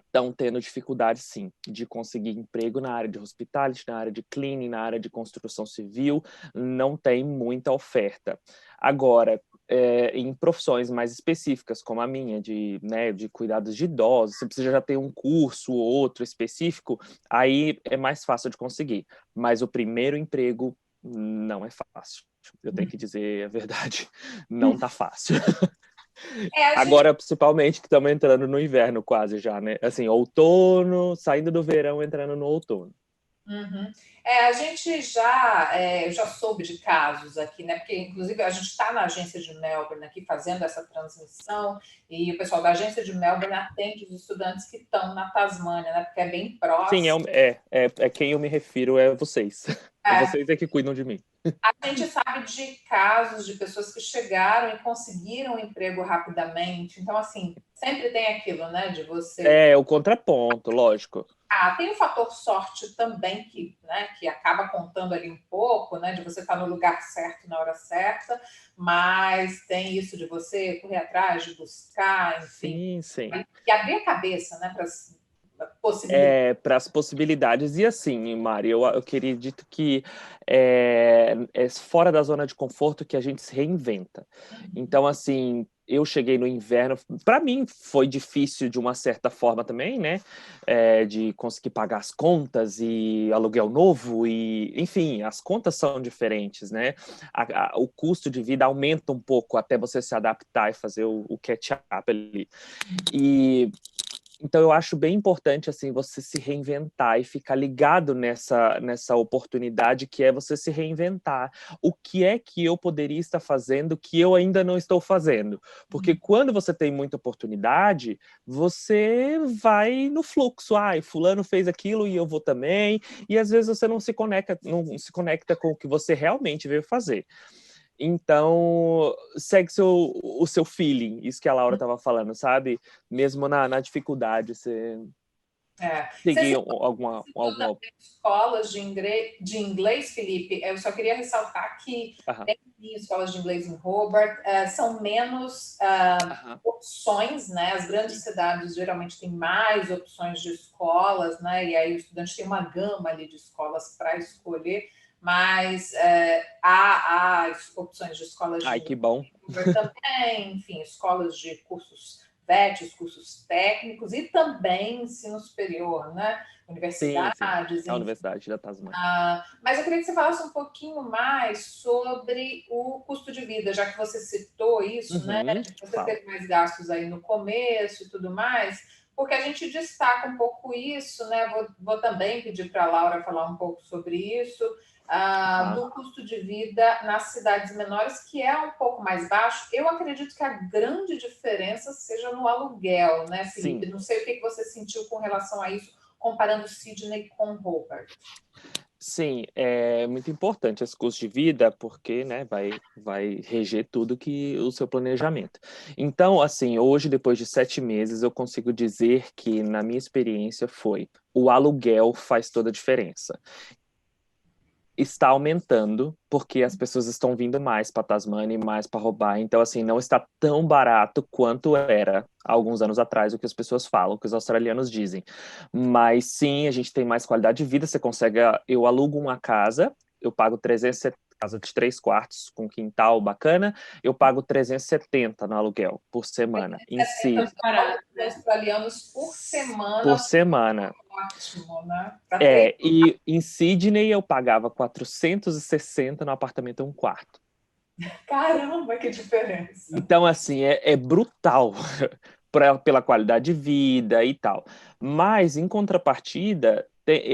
C: estão tendo dificuldade, sim, de conseguir emprego na área de hospitality, na área de cleaning, na área de construção civil, não tem muita oferta. Agora, em profissões mais específicas, como a minha, de cuidados de idosos, você precisa já ter um curso ou outro específico, aí é mais fácil de conseguir. Mas o primeiro emprego não é fácil. Eu tenho que dizer a verdade, não tá fácil. Agora, principalmente, que estamos entrando no inverno quase já, né? Assim, outono, saindo do verão, entrando no outono.
A: Uhum. A gente eu já soube de casos aqui, né? Porque, inclusive, a gente está na agência de Melbourne aqui fazendo essa transmissão e o pessoal da agência de Melbourne atende os estudantes que estão na Tasmânia, né? Porque é bem
C: Sim,
A: próximo.
C: quem eu me refiro é vocês. Vocês é que cuidam de mim.
A: A gente sabe de casos de pessoas que chegaram e conseguiram um emprego rapidamente. Então, assim, sempre tem aquilo, né? De você.
C: É, o contraponto, lógico.
A: Tem o fator sorte também, que acaba contando ali um pouco, né? De você estar no lugar certo na hora certa, mas tem isso de você correr atrás, de buscar, enfim.
C: Sim, sim.
A: E abrir a cabeça, né? Para as possibilidades.
C: Para as possibilidades. E assim, Mari, eu queria dito que é fora da zona de conforto que a gente se reinventa. Então, assim, eu cheguei no inverno, para mim foi difícil de uma certa forma também, né? De conseguir pagar as contas e aluguel novo, e enfim, as contas são diferentes, né? O custo de vida aumenta um pouco até você se adaptar e fazer o catch-up ali. Então, eu acho bem importante, assim, você se reinventar e ficar ligado nessa oportunidade que é você se reinventar. O que é que eu poderia estar fazendo que eu ainda não estou fazendo? Porque quando você tem muita oportunidade, você vai no fluxo. Fulano fez aquilo e eu vou também. E às vezes você não se conecta com o que você realmente veio fazer. Então, segue o seu feeling, isso que a Laura estava falando, sabe? Mesmo na dificuldade, você seguir alguma...
A: Escolas de inglês, Felipe, eu só queria ressaltar que tem escolas de inglês em Hobart, são menos opções, né? As grandes cidades geralmente têm mais opções de escolas, né? E aí o estudante tem uma gama ali de escolas para escolher, mas há opções de escolas de
C: que bom.
A: também, enfim, escolas de cursos VET, cursos técnicos e também ensino superior, né? Universidades.
C: Sim. A Universidade da Tasmânia.
A: Mas eu queria que você falasse um pouquinho mais sobre o custo de vida, já que você citou isso, né? Você teve mais gastos aí no começo e tudo mais, porque a gente destaca um pouco isso, né? Vou também pedir para a Laura falar um pouco sobre isso. Do custo de vida nas cidades menores, que é um pouco mais baixo. Eu acredito que a grande diferença seja no aluguel, né, Felipe? Sim. Não sei o que você sentiu com relação a isso, comparando Sydney com Hobart.
C: Sim, é muito importante esse custo de vida, porque, né, vai reger tudo que o seu planejamento. Então, assim, hoje, depois de 7 meses, eu consigo dizer que, na minha experiência, o aluguel faz toda a diferença. Está aumentando, porque as pessoas estão vindo mais para Tasmânia e mais para roubar. Então, assim, não está tão barato quanto era há alguns anos atrás, o que as pessoas falam, o que os australianos dizem. Mas, sim, a gente tem mais qualidade de vida. Você consegue... Eu alugo uma casa, eu pago 370, casa de 3 quartos, com quintal bacana, eu pago 370 no aluguel por semana. Em si.
A: Australianos por semana.
C: Por semana.
A: Ótimo, né?
C: E em Sydney eu pagava 460 no apartamento 1 quarto.
A: Caramba, que diferença!
C: Então, assim, é brutal pela qualidade de vida e tal. Mas, em contrapartida,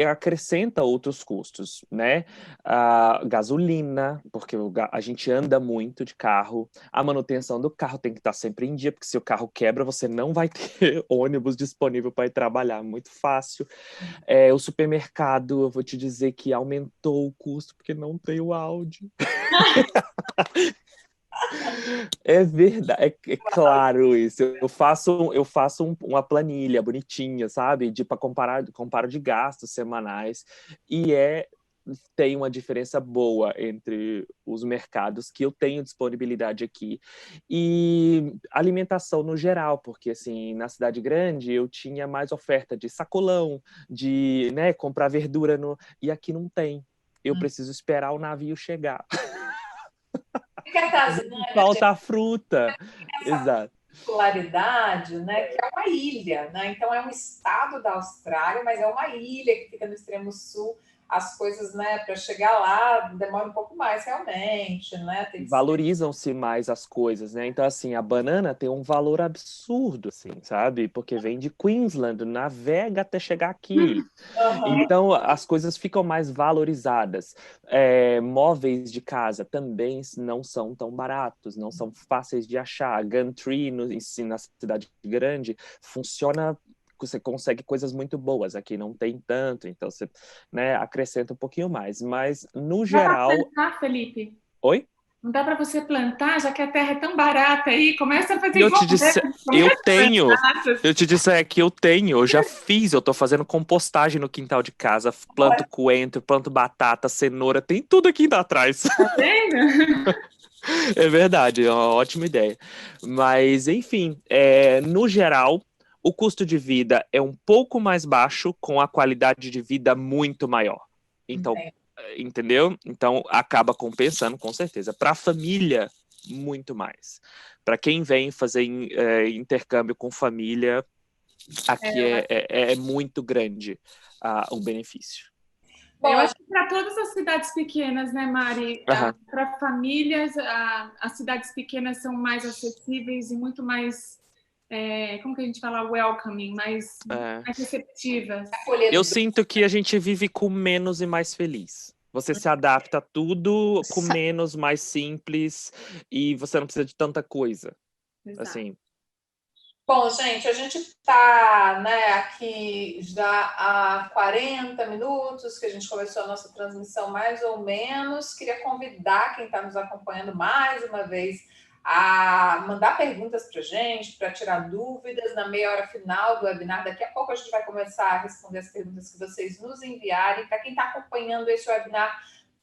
C: acrescenta outros custos, né? A gasolina, porque a gente anda muito de carro, a manutenção do carro tem que estar sempre em dia, porque se o carro quebra, você não vai ter ônibus disponível para ir trabalhar, muito fácil. O supermercado, eu vou te dizer que aumentou o custo, porque não tem o Aldi. É verdade, é claro isso. Eu faço uma planilha bonitinha, sabe? Para comparo de gastos semanais e tem uma diferença boa entre os mercados que eu tenho disponibilidade aqui e alimentação no geral, porque assim, na cidade grande eu tinha mais oferta de sacolão, de, né, comprar verdura e aqui não tem. Eu preciso esperar o navio chegar.
A: Fica a Tasmânia,
C: Falta a fruta.
A: essa
C: Exato.
A: particularidade, né, que é uma ilha, né? Então é um estado da Austrália, mas é uma ilha que fica no extremo sul. As coisas, né, para chegar lá demora um pouco mais realmente, né? Tem que ser.
C: Valorizam-se mais as coisas, né? Então, assim, a banana tem um valor absurdo, assim, sabe? Porque vem de Queensland, navega até chegar aqui.
A: Aham.
C: Então, as coisas ficam mais valorizadas. Móveis de casa também não são tão baratos, não são fáceis de achar. Gumtree, na cidade grande, funciona. Você consegue coisas muito boas. Aqui não tem tanto, então você, né, acrescenta um pouquinho mais. Mas, no
D: Dá para
C: geral.
D: plantar, Felipe?
C: Oi?
D: Não dá para você plantar, já que a terra é tão barata aí? Começa a fazer
C: E eu
D: igual
C: te disse,
D: mesmo,
C: eu
D: começa a
C: tenho.
D: plantar.
C: Eu te disse que eu já fiz, eu tô fazendo compostagem no quintal de casa, planto coentro, planto batata, cenoura, tem tudo aqui ainda atrás.
D: Tá vendo?
C: É verdade, é uma ótima ideia. Mas, enfim, no geral, o custo de vida é um pouco mais baixo, com a qualidade de vida muito maior. Então,
A: Entendo.
C: entendeu? Então, acaba compensando, com certeza. Para a família, muito mais. Para quem vem fazer intercâmbio com família, aqui é muito grande o benefício.
A: Bom,
D: Eu acho que para todas as cidades pequenas, né, Mari?
C: Aham.
D: Para famílias, as cidades pequenas são mais acessíveis e muito mais, como que a gente fala, welcoming, mais receptivas.
C: Eu
A: acolhedor.
C: sinto que a gente vive com menos e mais feliz. Você se adapta a tudo com
B: Só-
C: menos, mais simples, e você não precisa de tanta coisa.
D: Exato.
C: Assim,
A: Bom, gente, a gente está, né, aqui já há 40 minutos que a gente começou a nossa transmissão, mais ou menos. Queria convidar quem está nos acompanhando mais uma vez a mandar perguntas para a gente, para tirar dúvidas na meia hora final do webinar. Daqui a pouco a gente vai começar a responder as perguntas que vocês nos enviarem. Para quem está acompanhando esse webinar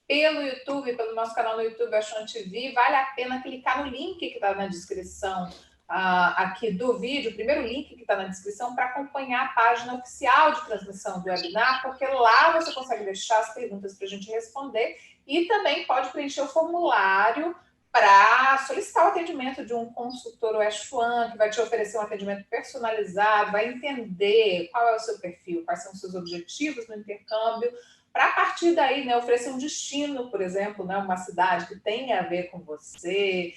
A: pelo YouTube, pelo nosso canal no YouTube, Ashwan TV, vale a pena clicar no link que está na descrição aqui do vídeo, o primeiro link que está na descrição, para acompanhar a página oficial de transmissão do webinar, porque lá você consegue deixar as perguntas para a gente responder e também pode preencher o formulário para solicitar o atendimento de um consultor Ashwan, que vai te oferecer um atendimento personalizado, vai entender qual é o seu perfil, quais são os seus objetivos no intercâmbio, para a partir daí, né, oferecer um destino, por exemplo, né, uma cidade que tenha a ver com você,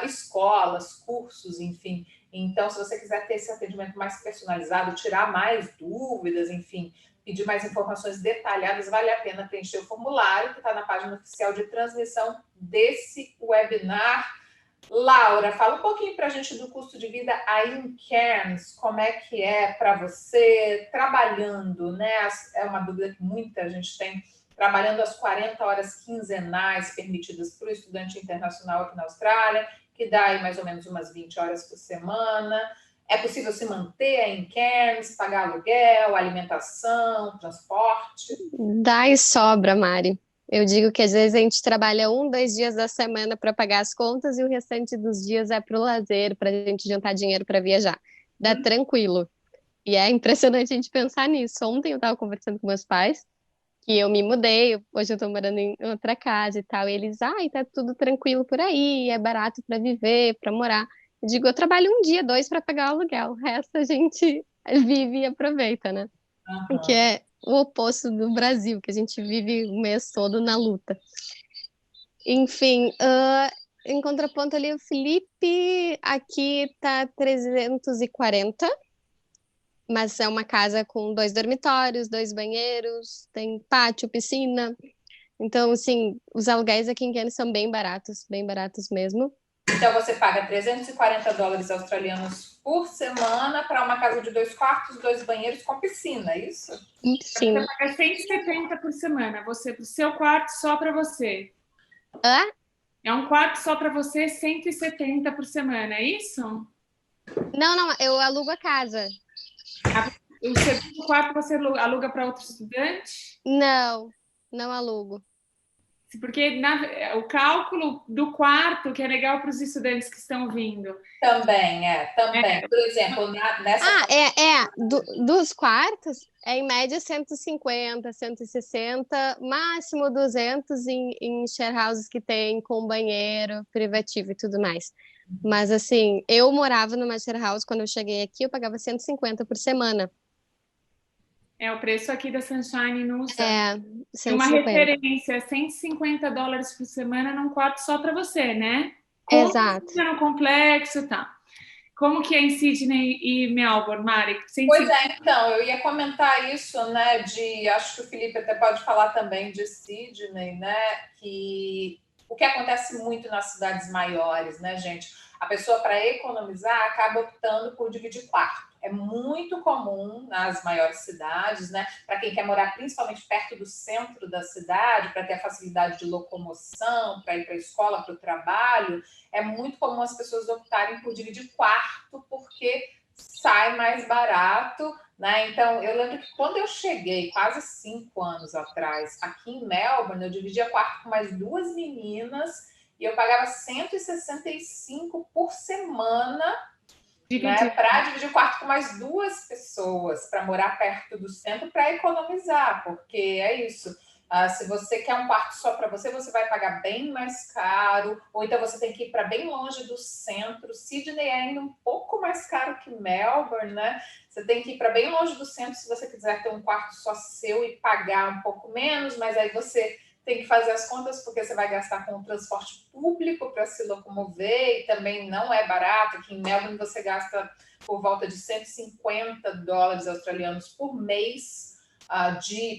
A: escolas, cursos, enfim. Então, se você quiser ter esse atendimento mais personalizado, tirar mais dúvidas, enfim, pedir mais informações detalhadas, vale a pena preencher o formulário que está na página oficial de transmissão desse webinar. Laura, fala um pouquinho para a gente do custo de vida aí em Cairns, como é que é para você trabalhando, né? É uma dúvida que muita gente tem, trabalhando as 40 horas quinzenais permitidas para o estudante internacional aqui na Austrália, que dá aí mais ou menos umas 20 horas por semana. É possível se manter aí em Cairns, pagar aluguel, alimentação, transporte?
B: Dá e sobra, Mari. Eu digo que às vezes a gente trabalha 1, 2 dias da semana para pagar as contas e o restante dos dias é para o lazer, para a gente juntar dinheiro para viajar. Dá tranquilo. E é impressionante a gente pensar nisso. Ontem eu estava conversando com meus pais, que eu me mudei, hoje eu estou morando em outra casa e tal, e eles, ai, tá tudo tranquilo por aí, é barato para viver, para morar. Eu digo, eu trabalho 1 dia, 2 para pagar o aluguel, o resto a gente vive e aproveita, né? Que
A: Uhum.
B: é o oposto do Brasil, que a gente vive o mês todo na luta. Enfim, em contraponto ali, o Felipe, aqui tá 340, mas é uma casa com 2 dormitórios, 2 banheiros, tem pátio, piscina. Então, assim, os aluguéis aqui em Cairns são bem baratos mesmo.
A: Então, você paga 340 dólares australianos por semana para uma casa de 2 quartos, 2 banheiros com piscina, é isso?
D: Você
B: Sim.
D: paga 170 por semana, você, para o seu quarto, só para você.
B: Ah,
D: É um quarto só para você, 170 por semana, é isso?
B: Não, eu alugo a casa.
D: O segundo quarto você aluga para outro estudante?
B: Não alugo.
D: Porque o cálculo do quarto, que é legal para os estudantes que estão vindo.
A: Também. Por exemplo, nessa...
B: Dos quartos, é em média 150, 160, máximo 200 em share houses que tem com banheiro, privativo e tudo mais. Mas, assim, eu morava numa share house, quando eu cheguei aqui, eu pagava 150 por semana.
D: É o preço aqui da Sunshine no USA.
B: É,
D: Tem uma
B: 150.
D: referência, $150 por semana num quarto só para você, né?
B: Exato.
D: No complexo, tá. Como que é em Sydney e Melbourne, Mari?
A: Pois é, então, eu ia comentar isso, né, acho que o Felipe até pode falar também de Sydney, né, que o que acontece muito nas cidades maiores, né, gente? A pessoa, para economizar, acaba optando por dividir quarto. É muito comum nas maiores cidades, né? Para quem quer morar principalmente perto do centro da cidade, para ter a facilidade de locomoção, para ir para a escola, para o trabalho, é muito comum as pessoas optarem por dividir quarto, porque sai mais barato, né? Então, eu lembro que quando eu cheguei, quase 5 anos atrás, aqui em Melbourne, eu dividia quarto com mais 2 meninas e eu pagava 165 por semana, né, para dividir o quarto com mais 2 pessoas, para morar perto do centro, para economizar, porque é isso. Se você quer um quarto só para você, você vai pagar bem mais caro, ou então você tem que ir para bem longe do centro. Sydney é ainda um pouco mais caro que Melbourne, né? Você tem que ir para bem longe do centro se você quiser ter um quarto só seu e pagar um pouco menos, mas aí você tem que fazer as contas porque você vai gastar com o transporte público para se locomover e também não é barato. Aqui em Melbourne você gasta por volta de $150 australianos por mês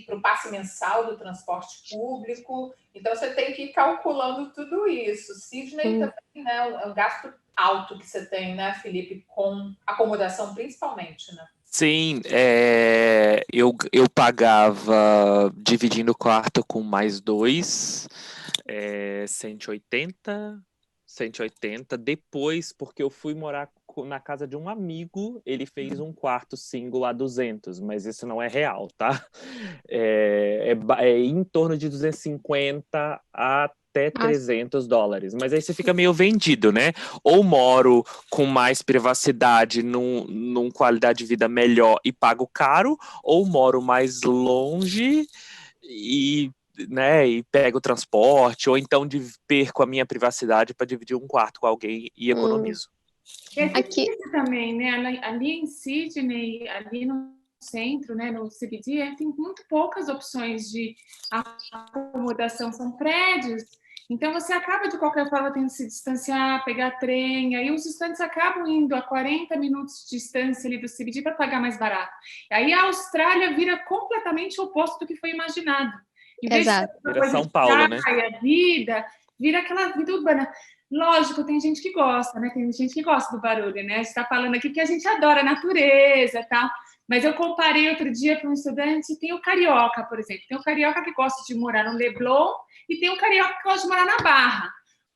A: para o passe mensal do transporte público. Então você tem que ir calculando tudo isso. Sydney também, né, é um gasto alto que você tem, né, Felipe, com acomodação principalmente, né?
C: Sim, eu pagava, dividindo o quarto com mais 2, 180. Depois, porque eu fui morar na casa de um amigo, ele fez um quarto single a 200, mas isso não é real, tá? É em torno de 250 até $300, mas aí você fica meio vendido, né? Ou moro com mais privacidade, num qualidade de vida melhor e pago caro, ou moro mais longe e pego o transporte, ou então perco a minha privacidade para dividir um quarto com alguém e economizo.
D: Aqui também, né? Ali em Sydney, ali no centro, né, no CBD, tem muito poucas opções de acomodação, são prédios. Então, você acaba, de qualquer forma, tendo que se distanciar, pegar trem, aí os estudantes acabam indo a 40 minutos de distância ali do CBD para pagar mais barato. Aí a Austrália vira completamente o oposto do que foi imaginado. Em vez
B: Exato.
D: de vira
C: São Paulo, né?
D: A vida, vira aquela vida urbana. Lógico, tem gente que gosta, né? Tem gente que gosta do barulho, né? A gente está falando aqui porque a gente adora a natureza e tal. Mas eu comparei outro dia para um estudante, tem o carioca, por exemplo. Tem o carioca que gosta de morar no Leblon e tem o carioca que gosta de morar na Barra.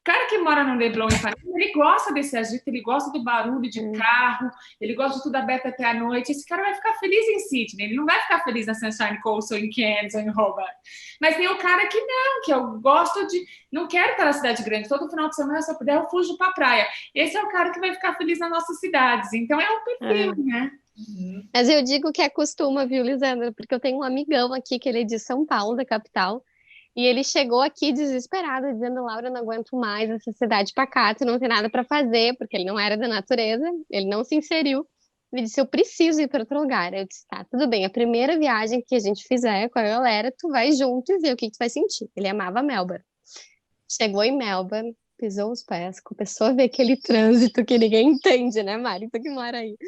D: O cara que mora no Leblon em Paris, ele gosta desse agito, ele gosta do barulho de carro, ele gosta de tudo aberto até a noite. Esse cara vai ficar feliz em Sydney, ele não vai ficar feliz na Sunshine Coast ou em Cairns ou em Hobart. Mas tem o cara que não, que eu gosto de... Não quero estar na cidade grande, todo final de semana, se eu puder, eu fujo para a praia. Esse é o cara que vai ficar feliz nas nossas cidades. Então, é um perfil, né?
B: Mas eu digo que acostuma, viu, Lisandra? Porque eu tenho um amigão aqui, que ele é de São Paulo, da capital, e ele chegou aqui desesperado, dizendo: Laura, eu não aguento mais essa cidade pacata, não tem nada para fazer, porque ele não era da natureza, ele não se inseriu. Ele disse: eu preciso ir para outro lugar. Eu disse: tá, tudo bem, a primeira viagem que a gente fizer com a galera, tu vai junto e vê o que tu vai sentir. Ele amava Melbourne. Chegou em Melbourne, pisou os pés, começou a ver aquele trânsito que ninguém entende, né, Mari? Tu que mora aí.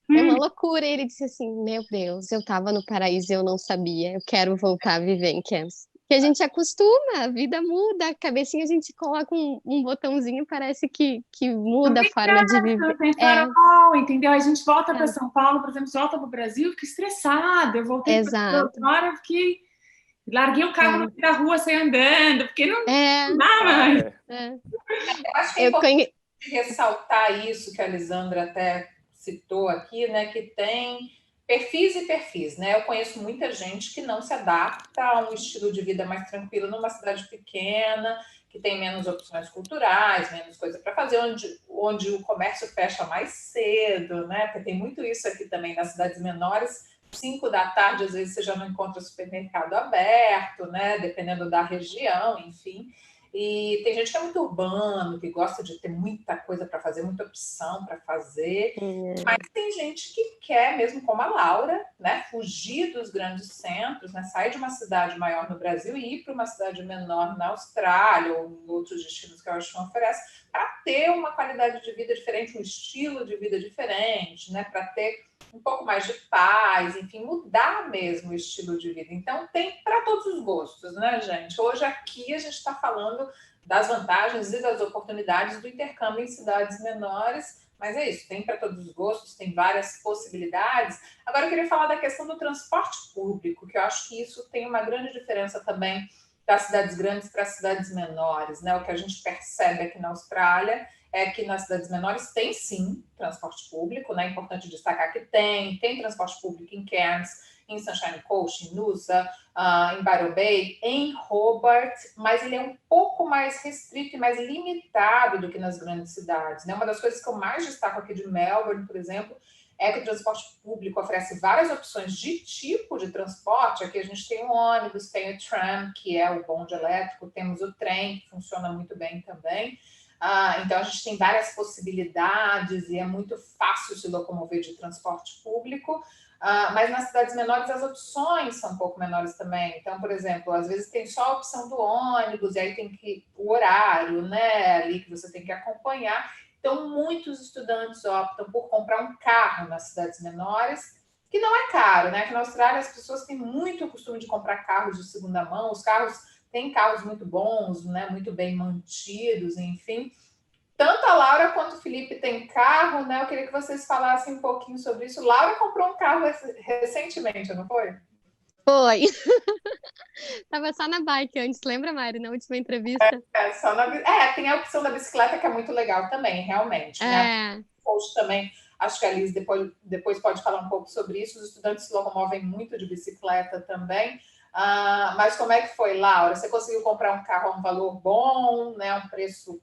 B: É uma loucura. E ele disse assim: meu Deus, eu tava no paraíso e eu não sabia, eu quero voltar a viver em Cairns. Que a gente acostuma, a vida muda, a cabecinha a gente coloca um botãozinho, parece que muda a forma de viver.
D: Tem farol, entendeu? A gente volta para São Paulo, por exemplo, volta para o Brasil, fica estressada. Eu voltei para agora, fiquei Larguei o carro no meio da rua, saí andando, porque não dá mais.
A: Eu acho que é importante ressaltar isso que a Lisandra até citou aqui, né? Que tem perfis e perfis, né? Eu conheço muita gente que não se adapta a um estilo de vida mais tranquilo numa cidade pequena, que tem menos opções culturais, menos coisa para fazer, onde o comércio fecha mais cedo, né? Porque tem muito isso aqui também nas cidades menores. 5 da tarde, às vezes, você já não encontra supermercado aberto, né? Dependendo da região, enfim. E tem gente que é muito urbano, que gosta de ter muita coisa para fazer, muita opção para fazer. Mas tem gente que quer, mesmo como a Laura, né, fugir dos grandes centros, né, sair de uma cidade maior no Brasil e ir para uma cidade menor na Austrália ou em outros destinos que a Oxfam oferece, para ter uma qualidade de vida diferente, um estilo de vida diferente, né, para ter um pouco mais de paz, enfim, mudar mesmo o estilo de vida. Então, tem para todos os gostos, né, gente? Hoje aqui a gente está falando das vantagens e das oportunidades do intercâmbio em cidades menores, mas é isso, tem para todos os gostos, tem várias possibilidades. Agora eu queria falar da questão do transporte público, que eu acho que isso tem uma grande diferença também das cidades grandes para as cidades menores, né? O que a gente percebe aqui na Austrália é que nas cidades menores tem sim transporte público, né? É importante destacar que tem transporte público em Cairns, em Sunshine Coast, em Noosa, em Byron Bay, em Hobart, mas ele é um pouco mais restrito e mais limitado do que nas grandes cidades, né? Uma das coisas que eu mais destaco aqui de Melbourne, por exemplo, é que o transporte público oferece várias opções de tipo de transporte. Aqui a gente tem o ônibus, tem o tram, que é o bonde elétrico, temos o trem, que funciona muito bem também. Então, a gente tem várias possibilidades e é muito fácil se locomover de transporte público. Mas nas cidades menores as opções são um pouco menores também. Então, por exemplo, às vezes tem só a opção do ônibus, e aí tem que o horário, né, ali que você tem que acompanhar. Então, muitos estudantes optam por comprar um carro nas cidades menores, que não é caro, né? Que na Austrália as pessoas têm muito o costume de comprar carros de segunda mão. Os carros têm carros muito bons, né? Muito bem mantidos, enfim. Tanto a Laura quanto o Felipe têm carro, né? Eu queria que vocês falassem um pouquinho sobre isso. Laura comprou um carro recentemente, não foi?
B: Foi. Tava só na bike antes, lembra, Mari, na última entrevista?
A: Tem a opção da bicicleta que é muito legal também, realmente, né? Post também, acho que a Liz depois pode falar um pouco sobre isso. Os estudantes se locomovem muito de bicicleta também. Mas como é que foi, Laura? Você conseguiu comprar um carro a um valor bom, né? Um preço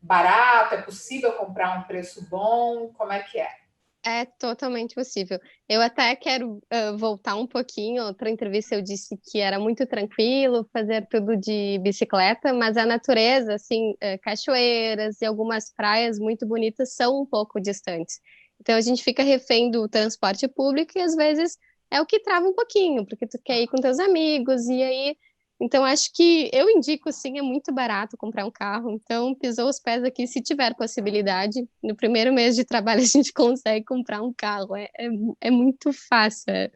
A: barato? É possível comprar um preço bom? Como é que é?
B: É totalmente possível. Eu até quero voltar um pouquinho. Outra entrevista eu disse que era muito tranquilo fazer tudo de bicicleta, mas a natureza, assim, cachoeiras e algumas praias muito bonitas são um pouco distantes. Então a gente fica refém do transporte público e às vezes é o que trava um pouquinho, porque tu quer ir com teus amigos e aí. Então acho que eu indico sim, é muito barato comprar um carro. Então pisou os pés aqui, se tiver possibilidade, no primeiro mês de trabalho a gente consegue comprar um carro. É muito fácil.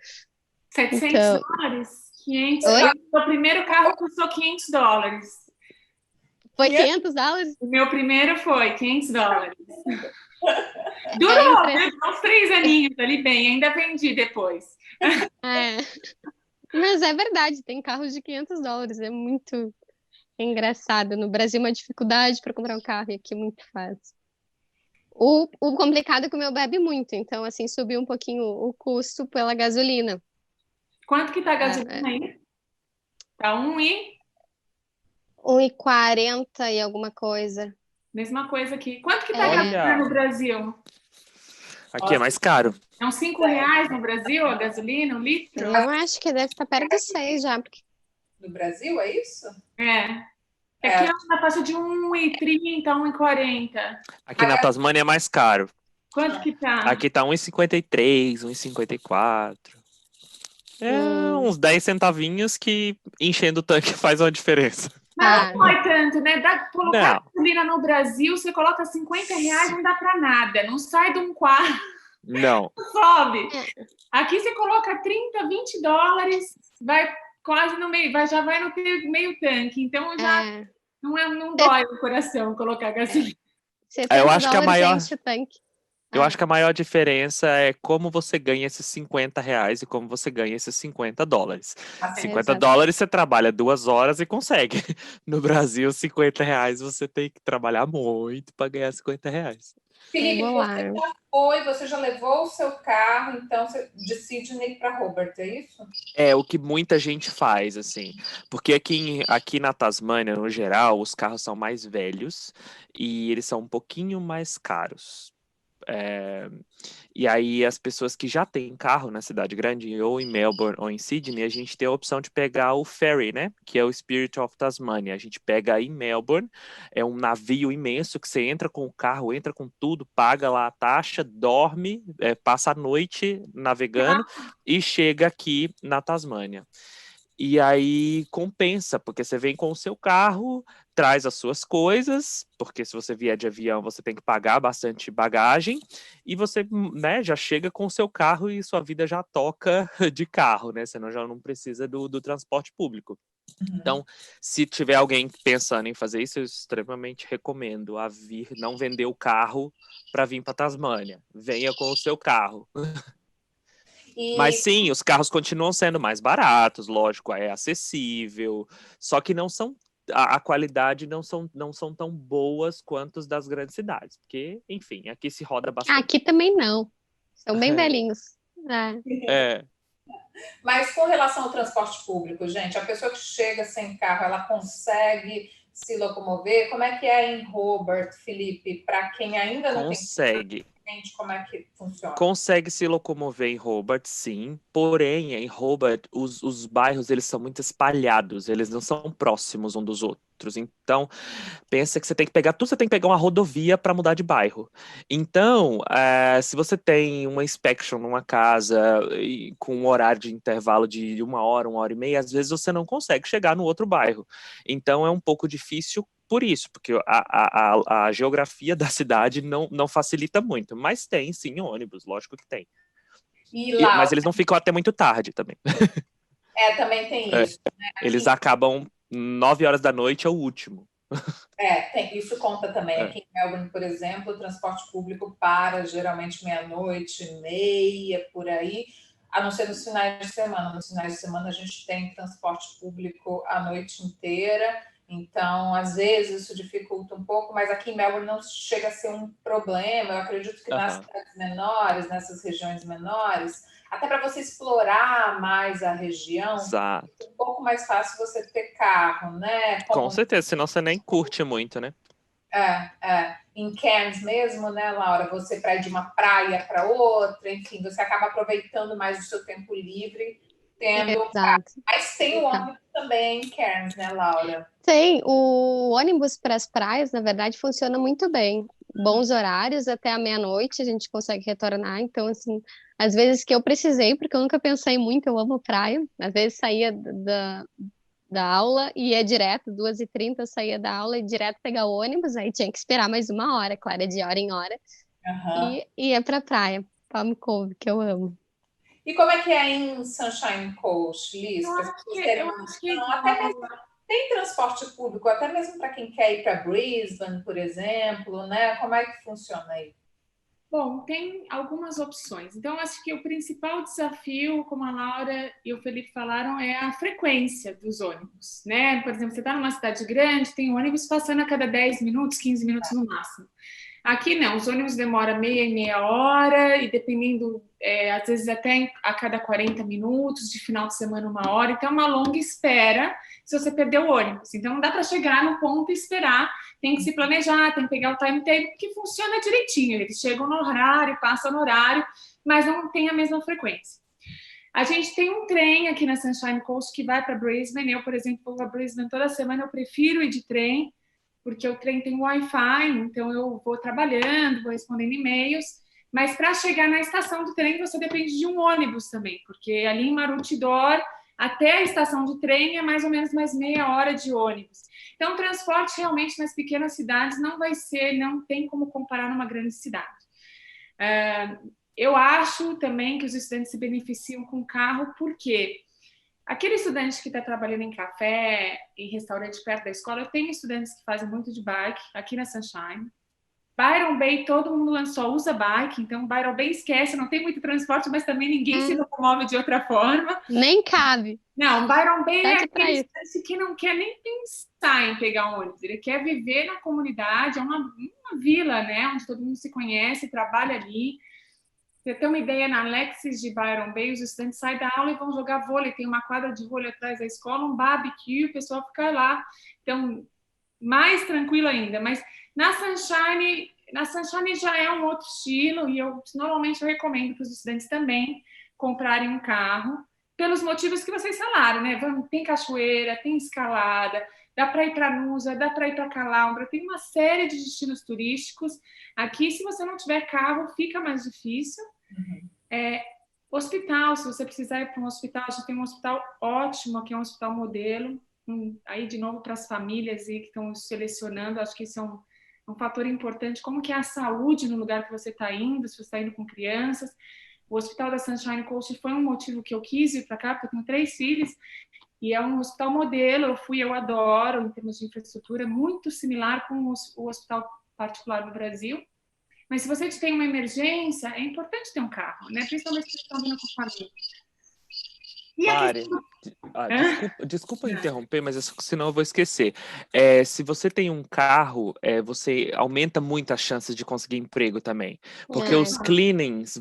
D: 700
B: então...
D: dólares? 500
B: Oi?
D: dólares. O primeiro carro custou 500 dólares.
B: Foi 500 dólares?
D: O meu primeiro foi 500 dólares. Durou, uns 3 aninhos ali bem, ainda vendi depois.
B: Mas é verdade, tem carros de 500 dólares, é muito engraçado. No Brasil, uma dificuldade para comprar um carro e aqui muito fácil. O complicado é que o meu bebe muito, então, assim, subiu um pouquinho o custo pela gasolina.
D: Quanto que tá a gasolina aí? Tá
B: 1,40 e alguma coisa.
D: Mesma coisa aqui. Quanto que tá a gasolina no Brasil?
C: Aqui é mais caro.
D: É uns R$5 no Brasil a gasolina, 1 litro?
B: Eu acho que deve estar perto de 6 já. Porque...
A: No Brasil, é isso?
D: Aqui é na faixa de 1,30, 1,40.
C: Aqui na Tasmânia é mais caro.
D: Quanto que tá?
C: Aqui tá 1,53, 1,54. Uns 10 centavinhos que enchendo o tanque faz uma diferença.
D: Mas não é tanto, né? Dá colocar gasolina no Brasil, você coloca R$50, não dá pra nada. Não sai de um quarto.
C: Não.
D: Sobe. Aqui você coloca 30, 20 dólares, vai quase no meio, já vai no meio tanque. Então já não dói o coração colocar gasolina.
C: Eu acho que a maior...
B: tanque.
C: Eu acho que a maior diferença é como você ganha esses R$ 50 e como você ganha esses $50.
A: Assim,
C: $50 você trabalha 2 horas e consegue. No Brasil, R$ 50 você tem que trabalhar muito para ganhar R$ 50.
A: Felipe,
B: Vou lá.
A: você já levou o seu carro, então de Sydney para Hobart, é isso?
C: É o que muita gente faz, assim. Porque aqui na Tasmânia, no geral, os carros são mais velhos e eles são um pouquinho mais caros. É, e aí as pessoas que já têm carro na cidade grande, ou em Melbourne ou em Sydney, a gente tem a opção de pegar o ferry, né? Que é o Spirit of Tasmania. A gente pega aí em Melbourne, é um navio imenso que você entra com o carro, entra com tudo, paga lá a taxa, dorme, passa a noite navegando e chega aqui na Tasmânia. E aí compensa, porque você vem com o seu carro, traz as suas coisas, porque se você vier de avião, você tem que pagar bastante bagagem, e você, né, já chega com o seu carro e sua vida já toca de carro, né? Você já não precisa do transporte público. Então, se tiver alguém pensando em fazer isso, eu extremamente recomendo a vir, não vender o carro para vir para Tasmânia. Venha com o seu carro. Mas
A: E
C: sim, os carros continuam sendo mais baratos, lógico, é acessível, só que não são a qualidade não são tão boas quanto as das grandes cidades, porque, enfim, aqui se roda bastante.
B: Aqui também não. São bem velhinhos.
C: É,
A: Mas com relação ao transporte público, gente, a pessoa que chega sem carro, ela consegue se locomover? Como é que é em Hobart, Felipe? Para quem ainda não tem
C: consegue.
A: gente, como é que funciona?
C: Consegue se locomover em Hobart, sim. Porém, em Hobart, os bairros eles são muito espalhados, eles não são próximos um dos outros. Então, pensa que você tem que pegar tudo, você tem que pegar uma rodovia para mudar de bairro. Então, se você tem uma inspection numa casa com um horário de intervalo de 1 hora e meia, às vezes você não consegue chegar no outro bairro. Então, é um pouco difícil por isso, porque a geografia da cidade não facilita muito, mas tem sim ônibus, lógico que tem.
A: E lá,
C: Mas eles não ficam até muito tarde também.
A: também tem
C: É,
A: isso, né?
C: eles
A: Aqui,
C: acabam 9 horas da noite, é o último.
A: isso conta também.
C: É.
A: Aqui em Melbourne, por exemplo, o transporte público para geralmente meia-noite, meia, por aí, a não ser nos finais de semana. Nos finais de semana a gente tem transporte público a noite inteira, então às vezes isso dificulta um pouco, mas aqui em Melbourne não chega a ser um problema. Eu acredito que nas
C: Aham.
A: cidades menores, nessas regiões menores, até para você explorar mais a região,
C: Exato.
A: é um pouco mais fácil você ter carro, né?
C: Com
A: Como
C: certeza, senão você nem curte muito, né?
A: em Cairns mesmo, né, Laura? Você para ir de uma praia para outra, enfim, você acaba aproveitando mais o seu tempo livre tendo.
B: Exato.
A: Mas tem o ônibus também em Cairns, né, Laura?
B: Tem, o ônibus para as praias, na verdade, funciona muito bem. Bons horários, até a meia-noite a gente consegue retornar. Então, assim, às vezes que eu precisei, porque eu nunca pensei muito, eu amo praia. Às vezes saía da aula e ia direto, 2h30 eu saía da aula e direto pegar o ônibus, aí tinha que esperar mais 1 hora, claro, é de hora em hora,
A: Uhum.
B: e ia pra praia, Palm Cove, que eu amo.
A: E como é que é em Sunshine Coast, Liz?
D: Eu
A: Para as
D: acho
A: pessoas
D: que,
A: terem
D: eu
A: uma
D: acho que é
A: noção, até mesmo
D: igual.
A: tem transporte público, até mesmo para quem quer ir para Brisbane, por exemplo, né? Como é que funciona aí?
D: Bom, tem algumas opções. Então, acho que o principal desafio, como a Laura e o Felipe falaram, é a frequência dos ônibus, né? Por exemplo, você está numa cidade grande, tem ônibus passando a cada 10 minutos, 15 minutos no máximo. Aqui não, os ônibus demoram meia hora e dependendo, às vezes até a cada 40 minutos, de final de semana 1 hora, então é uma longa espera se você perder o ônibus. Então não dá para chegar no ponto e esperar, tem que se planejar, tem que pegar o timetable, que funciona direitinho, eles chegam no horário, passam no horário, mas não tem a mesma frequência. A gente tem um trem aqui na Sunshine Coast que vai para Brisbane. Eu, por exemplo, vou para Brisbane toda semana, eu prefiro ir de trem, porque o trem tem Wi-Fi, então eu vou trabalhando, vou respondendo e-mails, mas para chegar na estação do trem você depende de um ônibus também, porque ali em Maroochydore até a estação de trem é mais ou menos mais meia hora de ônibus. Então o transporte realmente nas pequenas cidades não tem como comparar numa grande cidade. Eu acho também que os estudantes se beneficiam com carro, porque aquele estudante que está trabalhando em café, em restaurante perto da escola, eu tenho estudantes que fazem muito de bike aqui na Sunshine. Byron Bay, todo mundo lançou, usa bike, então Byron Bay esquece, não tem muito transporte, mas também ninguém se locomove de outra forma.
B: Nem cabe.
D: Não, Byron Bay é
B: Pede pra
D: aquele
B: isso.
D: estudante que não quer nem pensar em pegar um ônibus, ele quer viver na comunidade, é uma vila, né, onde todo mundo se conhece, trabalha ali. Você tem uma ideia, na Alexis de Byron Bay, os estudantes saem da aula e vão jogar vôlei, tem uma quadra de vôlei atrás da escola, um barbecue, o pessoal fica lá. Então, mais tranquilo ainda, mas na Sunshine já é um outro estilo e normalmente eu recomendo para os estudantes também comprarem um carro pelos motivos que vocês falaram, né? Tem cachoeira, tem escalada, dá para ir para Nusa, dá para ir para Calambra, tem uma série de destinos turísticos. Aqui, se você não tiver carro, fica mais difícil. Hospital, se você precisar ir para um hospital, a gente tem um hospital ótimo, que é um hospital modelo, aí de novo para as famílias que estão selecionando, acho que isso é um fator importante, como que é a saúde no lugar que você está indo, se você está indo com crianças. O Hospital da Sunshine Coast foi um motivo que eu quis ir para cá, porque eu tenho 3 filhos, e é um hospital modelo, eu adoro, em termos de infraestrutura, muito similar com o hospital particular no Brasil. Mas se você tem uma emergência, é importante ter um carro, né? Principalmente se você está vindo com família. E
C: Mari, desculpa interromper, mas senão eu vou esquecer. Se você tem um carro, você aumenta muito as chances de conseguir emprego também. Porque os cleanings,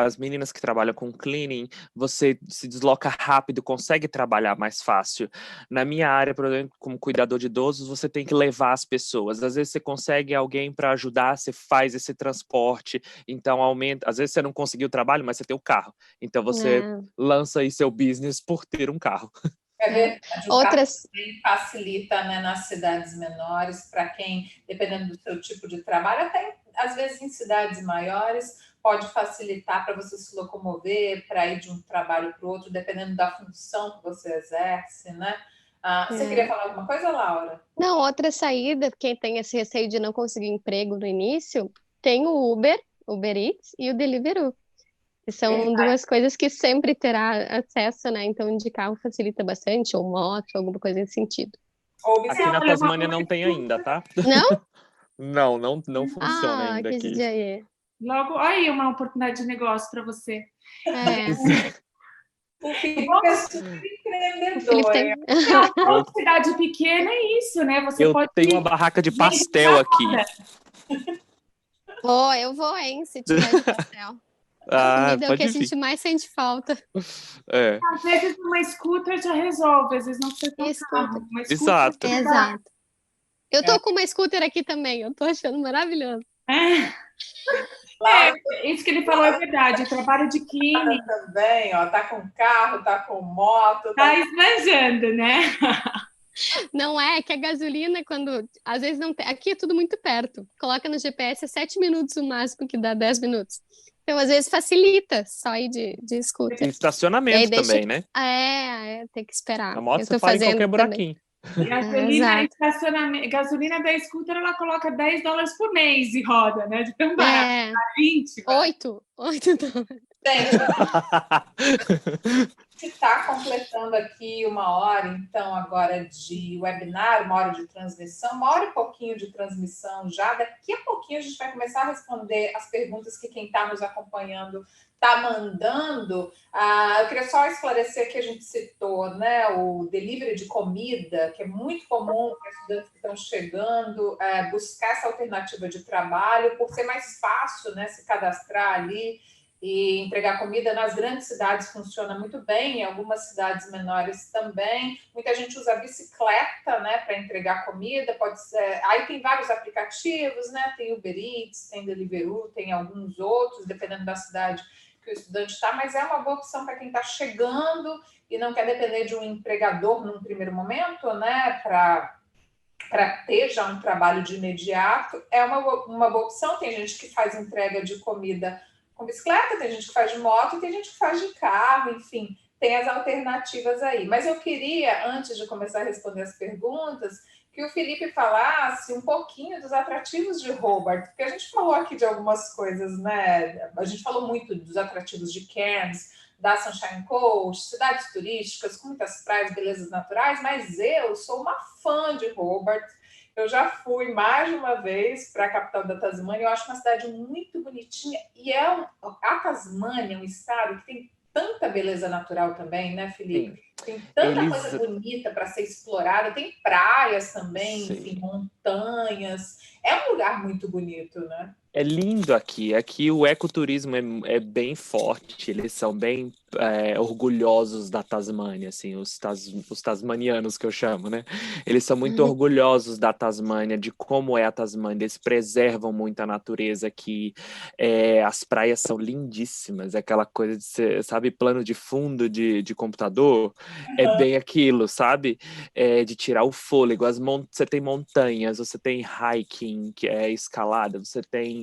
C: as meninas que trabalham com cleaning, você se desloca rápido, consegue trabalhar mais fácil. Na minha área, por exemplo, como cuidador de idosos, você tem que levar as pessoas. Às vezes você consegue alguém para ajudar, você faz esse transporte, então aumenta. Às vezes você não conseguiu o trabalho, mas você tem o carro. Então você lança aí seu business por ter um carro.
A: É verdade. O carro também facilita, né, nas cidades menores, para quem, dependendo do seu tipo de trabalho, até às vezes em cidades maiores, pode facilitar para você se locomover, para ir de um trabalho para o outro, dependendo da função que você exerce, né? Você queria falar alguma coisa, Laura?
B: Não, outra saída, quem tem esse receio de não conseguir emprego no início, tem o Uber Eats e o Deliveroo. Que são duas coisas que sempre terá acesso, né? Então, de carro facilita bastante, ou moto, alguma coisa nesse sentido.
C: Aqui na Tasmânia não tem ainda, tá?
B: Não?
C: Não funciona ainda
B: que
C: aqui.
B: judiaria.
D: Logo, aí uma oportunidade de negócio para você.
A: O Felipe é super empreendedor.
D: Uma cidade pequena é isso, né?
C: Eu tenho uma barraca de pastel aqui.
B: Eu vou, hein, se tiver de pastel. Comida é o que a gente mais sente falta.
D: Às vezes uma scooter já resolve, às vezes não precisa ter um carro.
C: Exato.
B: Exato. Eu tô com uma scooter aqui também, eu tô achando maravilhoso.
D: Isso que ele falou é verdade, o trabalho de cleaning.
A: Também, ó, tá com carro, tá com moto.
D: Tá esbanjando, né?
B: Não é que a gasolina, quando às vezes não tem. Aqui é tudo muito perto. Coloca no GPS, é 7 minutos o máximo, que dá 10 minutos. Então, às vezes, facilita só ir de scooter.
C: E estacionamento também, né?
B: Tem que esperar.
C: A moto você para em qualquer buraquinho.
D: Gasolina da scooter, ela coloca $10 por mês e roda, né? De tão barato. 20.
B: 8 dólares.
A: Está completando aqui 1 hora, então, agora de webinar, 1 hora de transmissão, 1 hora e pouquinho de transmissão já. Daqui a pouquinho a gente vai começar a responder as perguntas que quem está nos acompanhando está mandando. Eu queria só esclarecer que a gente citou, né, o delivery de comida, que é muito comum para estudantes que estão chegando, buscar essa alternativa de trabalho, por ser mais fácil, né, se cadastrar ali e entregar comida. Nas grandes cidades funciona muito bem, em algumas cidades menores também. Muita gente usa bicicleta, né, para entregar comida. Pode ser. Aí tem vários aplicativos, né? Tem Uber Eats, tem Deliveroo, tem alguns outros, dependendo da cidade que o estudante está, mas é uma boa opção para quem está chegando e não quer depender de um empregador num primeiro momento, né? Para ter já um trabalho de imediato. É uma boa opção. Tem gente que faz entrega de comida com bicicleta, tem gente que faz de moto, tem gente que faz de carro, enfim, tem as alternativas aí. Mas eu queria, antes de começar a responder as perguntas, que o Felipe falasse um pouquinho dos atrativos de Hobart, porque a gente falou aqui de algumas coisas, né? A gente falou muito dos atrativos de Cairns, da Sunshine Coast, cidades turísticas com muitas praias, belezas naturais, mas eu sou uma fã de Hobart. Eu já fui mais de uma vez para a capital da Tasmânia. Eu acho uma cidade muito bonitinha. E a Tasmânia é um estado que tem tanta beleza natural também, né,
C: Sim.
A: Felipe? Tem tanta
C: Eles,
A: coisa bonita para ser explorada. Tem praias também,
C: sim.
A: enfim, montanhas. É um lugar muito bonito, né?
C: É lindo aqui. Aqui o ecoturismo é bem forte. Eles são bem orgulhosos da Tasmânia, assim, os tasmanianos que eu chamo, né? Eles são muito orgulhosos da Tasmânia, de como é a Tasmânia. Eles preservam muito a natureza aqui. As praias são lindíssimas. Aquela coisa de ser, sabe, plano de fundo de computador. É bem aquilo, sabe? De tirar o fôlego. Você tem montanhas, você tem hiking, que é escalada, você tem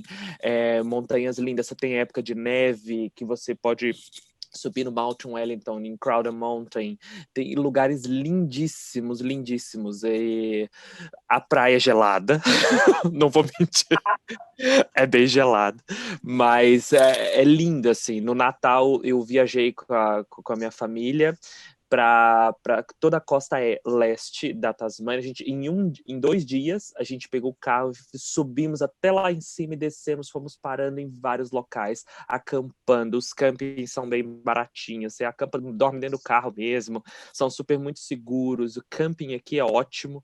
C: montanhas lindas, você tem época de neve que você pode subir no Mount Wellington, em Crowder Mountain, tem lugares lindíssimos, lindíssimos, e a praia é gelada, não vou mentir, é bem gelado, mas é lindo, assim, no Natal eu viajei com a minha família, para toda a costa leste da Tasmânia. A gente, em 2 dias, a gente pegou o carro, subimos até lá em cima e descemos, fomos parando em vários locais, acampando. Os campings são bem baratinhos, você acampa, dorme dentro do carro mesmo, são super muito seguros, o camping aqui é ótimo.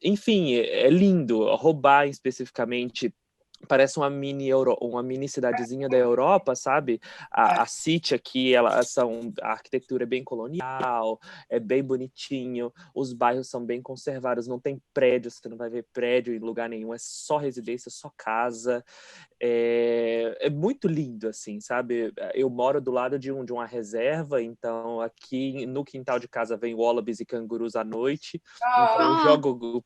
C: Enfim, é lindo. Hobart, especificamente, parece uma mini cidadezinha da Europa, sabe? A City aqui, a arquitetura é bem colonial, é bem bonitinho, os bairros são bem conservados, não tem prédio, você não vai ver prédio em lugar nenhum, é só residência, só casa. É muito lindo, assim, sabe? Eu moro do lado de uma reserva, então aqui no quintal de casa vem wallabies e cangurus à noite, então eu jogo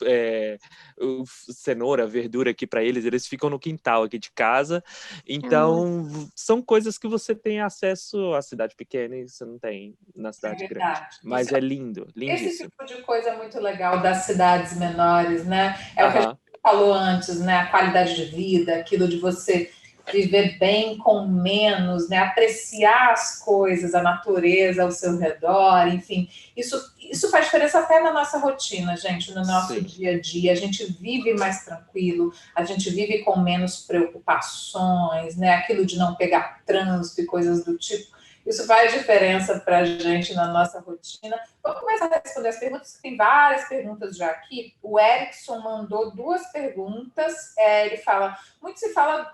C: cenoura, verdura aqui para eles ficam no quintal aqui de casa. Então, são coisas que você tem acesso à cidade pequena e você não tem na
A: É
C: cidade grande.
A: verdade.
C: Mas é lindo,
A: Esse
C: lindíssimo.
A: tipo de coisa é muito legal das cidades menores, né? É o que a gente
C: Aham,
A: falou antes, né? A qualidade de vida, aquilo de você viver bem com menos, né? Apreciar as coisas, a natureza ao seu redor, enfim. Isso faz diferença até na nossa rotina, gente, no nosso
C: sim.
A: dia a dia. A gente vive mais tranquilo, a gente vive com menos preocupações, né? Aquilo de não pegar trânsito e coisas do tipo. Isso faz diferença para a gente na nossa rotina. Vamos começar a responder as perguntas. Tem várias perguntas já aqui. O Erickson mandou 2 perguntas. Ele fala: muito se fala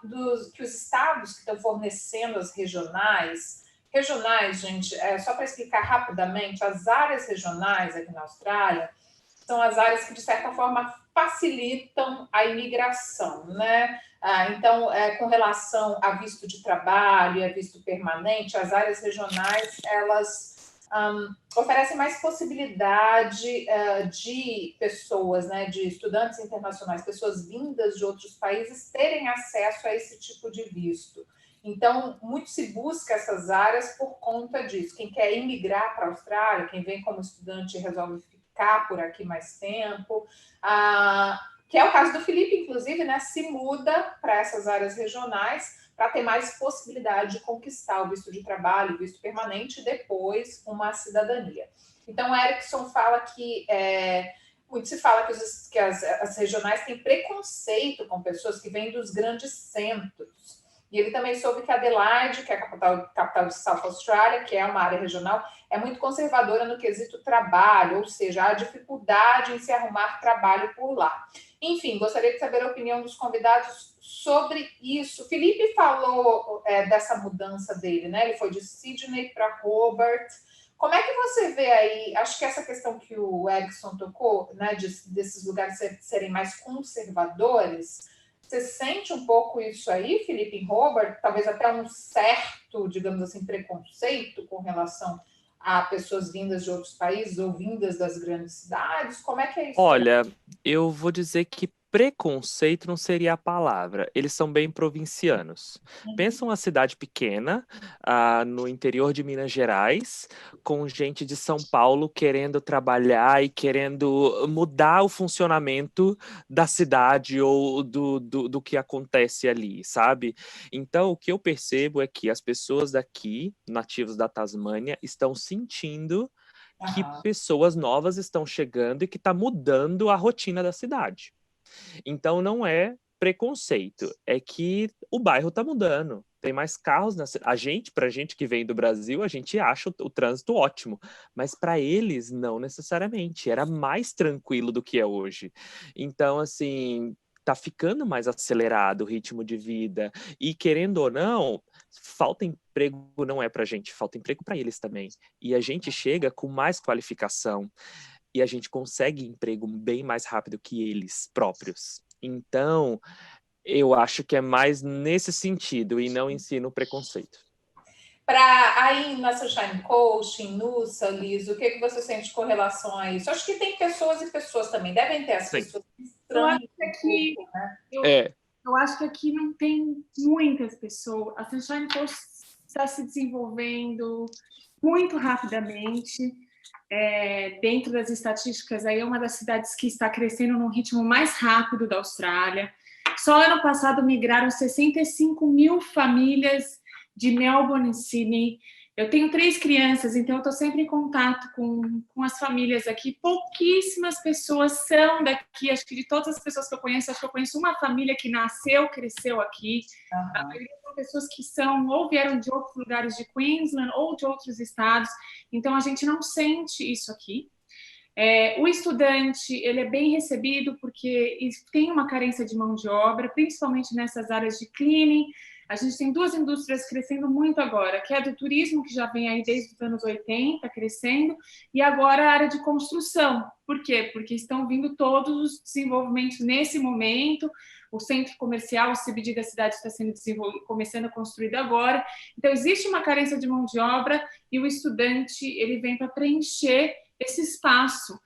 A: que os estados que estão fornecendo as regionais. Regionais, gente, só para explicar rapidamente, as áreas regionais aqui na Austrália são as áreas que, de certa forma, facilitam a imigração, né? Então, com relação a visto de trabalho e a visto permanente, as áreas regionais, elas oferecem mais possibilidade de pessoas, né, de estudantes internacionais, pessoas vindas de outros países, terem acesso a esse tipo de visto. Então, muito se busca essas áreas por conta disso. Quem quer imigrar para a Austrália, quem vem como estudante e resolve ficar por aqui mais tempo, que é o caso do Felipe, inclusive, né, se muda para essas áreas regionais para ter mais possibilidade de conquistar o visto de trabalho, o visto permanente e depois uma cidadania. Então, o Erickson fala que muito se fala que as regionais têm preconceito com pessoas que vêm dos grandes centros. E ele também soube que Adelaide, que é a capital de South Australia, que é uma área regional, é muito conservadora no quesito trabalho, ou seja, há dificuldade em se arrumar trabalho por lá. Enfim, gostaria de saber a opinião dos convidados sobre isso. Felipe falou dessa mudança dele, né? Ele foi de Sydney para Hobart. Como é que você vê aí? Acho que essa questão que o Erickson tocou, né, desses lugares serem mais conservadores. Você sente um pouco isso aí, Felipe, em Hobart? Talvez até um certo, digamos assim, preconceito com relação a pessoas vindas de outros países ou vindas das grandes cidades? Como é que é isso aí?
C: Olha, eu vou dizer que preconceito não seria a palavra. Eles são bem provincianos. Pensa uma cidade pequena, no interior de Minas Gerais, com gente de São Paulo querendo trabalhar e querendo mudar o funcionamento da cidade ou do que acontece ali, sabe? Então, o que eu percebo é que as pessoas daqui, nativos da Tasmânia, estão sentindo que pessoas novas estão chegando e que está mudando a rotina da cidade. Então, não é preconceito, é que o bairro está mudando. Tem mais carros na cidade. Pra gente que vem do Brasil, a gente acha o trânsito ótimo, mas para eles não necessariamente. Era mais tranquilo do que é hoje. Então, assim, tá ficando mais acelerado o ritmo de vida e, querendo ou não, falta emprego não é pra gente, falta emprego para eles também. E a gente chega com mais qualificação e a gente consegue emprego bem mais rápido que eles próprios. Então, eu acho que é mais nesse sentido e não ensino o preconceito.
A: Para aí na Sunshine Coaching, Nussa, Liz, o que você sente com relação a isso? Acho que tem pessoas e pessoas também, devem ter as pessoas que estranham um pouco, né?
D: Eu acho que aqui não tem muitas pessoas. A Sunshine Coaching está se desenvolvendo muito rapidamente. Dentro das estatísticas, aí é uma das cidades que está crescendo num ritmo mais rápido da Austrália. Só ano passado migraram 65 mil famílias de Melbourne e Sydney. Eu tenho 3 crianças, então eu estou sempre em contato com as famílias aqui. Pouquíssimas pessoas são daqui. Acho que de todas as pessoas que eu conheço, acho que eu conheço uma família que nasceu, cresceu aqui. A maioria são pessoas que ou vieram de outros lugares de Queensland ou de outros estados. Então, a gente não sente isso aqui. O estudante, ele é bem recebido porque tem uma carência de mão de obra, principalmente nessas áreas de cleaning. A gente tem 2 indústrias crescendo muito agora, que é a do turismo, que já vem aí desde os anos 80, crescendo, e agora a área de construção. Por quê? Porque estão vindo todos os desenvolvimentos nesse momento. O centro comercial, o CBD da cidade está sendo começando a construído agora. Então, existe uma carência de mão de obra e o estudante ele vem para preencher esse espaço.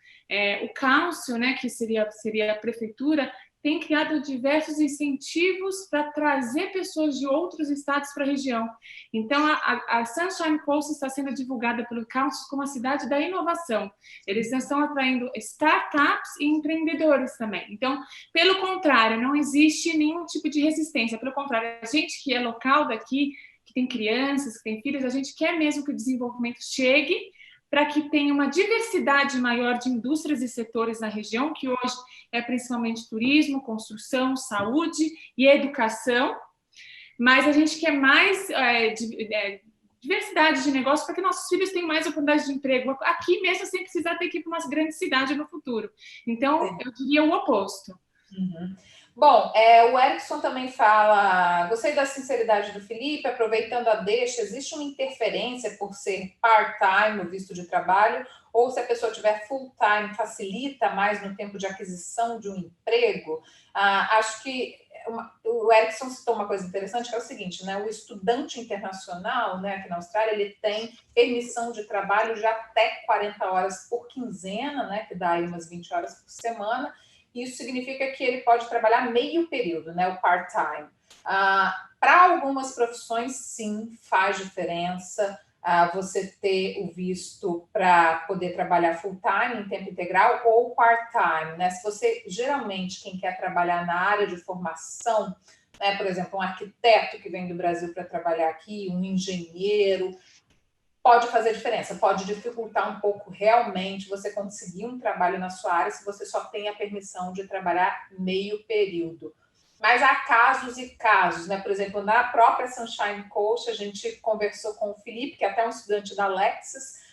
D: O Council, né, que seria a prefeitura, tem criado diversos incentivos para trazer pessoas de outros estados para a região. Então, a Sunshine Coast está sendo divulgada pelo Council como a cidade da inovação. Eles estão atraindo startups e empreendedores também. Então, pelo contrário, não existe nenhum tipo de resistência. Pelo contrário, a gente que é local daqui, que tem crianças, que tem filhos, a gente quer mesmo que o desenvolvimento chegue para que tenha uma diversidade maior de indústrias e setores na região, que hoje é principalmente turismo, construção, saúde e educação, mas a gente quer mais diversidade de negócio para que nossos filhos tenham mais oportunidades de emprego aqui mesmo, sem precisar ter que ir para uma grande cidade no futuro. Então, eu diria o oposto.
A: Uhum. Bom, o Erickson também fala, gostei da sinceridade do Felipe, aproveitando a deixa, existe uma interferência por ser part-time no visto de trabalho, ou se a pessoa tiver full-time, facilita mais no tempo de aquisição de um emprego? Acho que o Erickson citou uma coisa interessante, que é o seguinte, né? O estudante internacional, né, aqui na Austrália, ele tem permissão de trabalho de até 40 horas por quinzena, né, que dá aí umas 20 horas por semana. Isso significa que ele pode trabalhar meio período, né, o part-time. Para algumas profissões, sim, faz diferença você ter o visto para poder trabalhar full-time, em tempo integral, ou part-time, né? Se você, geralmente, quem quer trabalhar na área de formação, né, por exemplo, um arquiteto que vem do Brasil para trabalhar aqui, um engenheiro, pode fazer diferença, pode dificultar um pouco realmente você conseguir um trabalho na sua área se você só tem a permissão de trabalhar meio período. Mas há casos e casos, né? Por exemplo, na própria Sunshine Coast, a gente conversou com o Felipe, que é até um estudante da Lexis,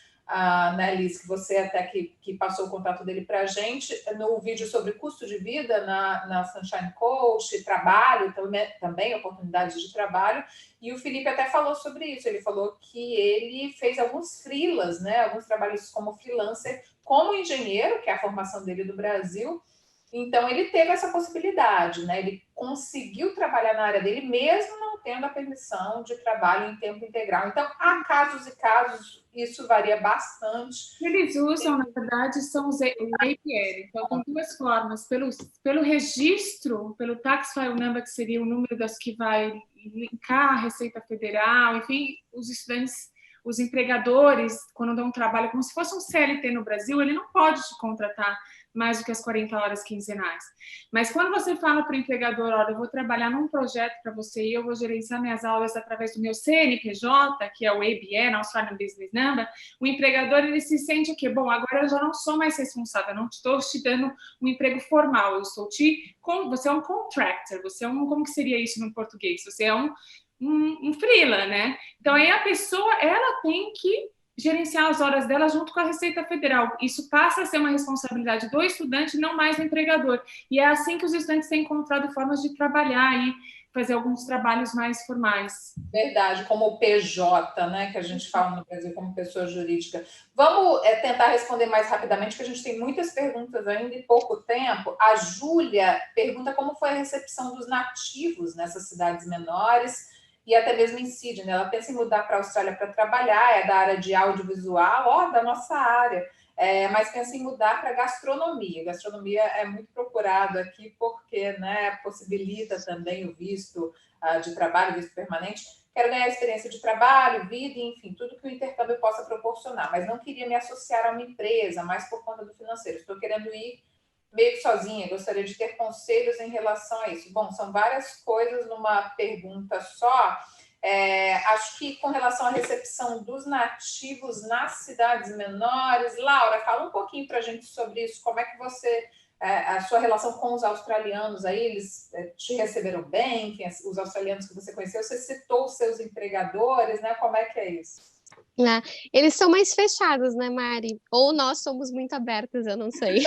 A: né, Liz, que você até que passou o contato dele para a gente, no vídeo sobre custo de vida na Sunshine Coast, trabalho, também oportunidades de trabalho, e o Felipe até falou sobre isso, ele falou que ele fez alguns freelas, né, alguns trabalhos como freelancer, como engenheiro, que é a formação dele do Brasil. Então, ele teve essa possibilidade, né? Ele conseguiu trabalhar na área dele, mesmo não tendo a permissão de trabalho em tempo integral. Então, há casos e casos, isso varia bastante.
D: Eles usam, na verdade, são os APL. Então, tem 2 formas. Pelo registro, pelo Tax File Number, que seria o número das que vai linkar a Receita Federal, enfim, os estudantes os empregadores, quando dão um trabalho como se fosse um CLT no Brasil, ele não pode te contratar mais do que as 40 horas quinzenais. Mas quando você fala para o empregador, olha, eu vou trabalhar num projeto para você e eu vou gerenciar minhas aulas através do meu CNPJ, que é o ABN, Australian Business Number, o empregador, ele se sente o quê? Bom, agora eu já não sou mais responsável, eu não estou te dando um emprego formal, eu estou você é um contractor, você é como que seria isso no português? Você é um freela, né? Então, aí a pessoa, ela tem que gerenciar as horas dela junto com a Receita Federal. Isso passa a ser uma responsabilidade do estudante, não mais do empregador. E é assim que os estudantes têm encontrado formas de trabalhar e fazer alguns trabalhos mais formais.
A: Verdade, como o PJ, né, que a gente fala no Brasil como pessoa jurídica. Vamos tentar responder mais rapidamente, porque a gente tem muitas perguntas ainda e pouco tempo. A Júlia pergunta como foi a recepção dos nativos nessas cidades menores e até mesmo em Sydney. Ela pensa em mudar para a Austrália para trabalhar, é da área de audiovisual, da nossa área, mas pensa em mudar para gastronomia. Gastronomia é muito procurado aqui porque, né, possibilita também o visto de trabalho, visto permanente. Quero ganhar experiência de trabalho, vida, enfim, tudo que o intercâmbio possa proporcionar, mas não queria me associar a uma empresa, mais por conta do financeiro. Estou querendo ir meio que sozinha, gostaria de ter conselhos em relação a isso. Bom, são várias coisas numa pergunta só. Acho que com relação à recepção dos nativos nas cidades menores, Laura, fala um pouquinho para a gente sobre isso, como é que a sua relação com os australianos aí, eles te receberam bem, os australianos que você conheceu, você citou os seus empregadores, né? Como é que é isso?
B: Eles são mais fechados, né, Mari? Ou nós somos muito abertos, eu não sei.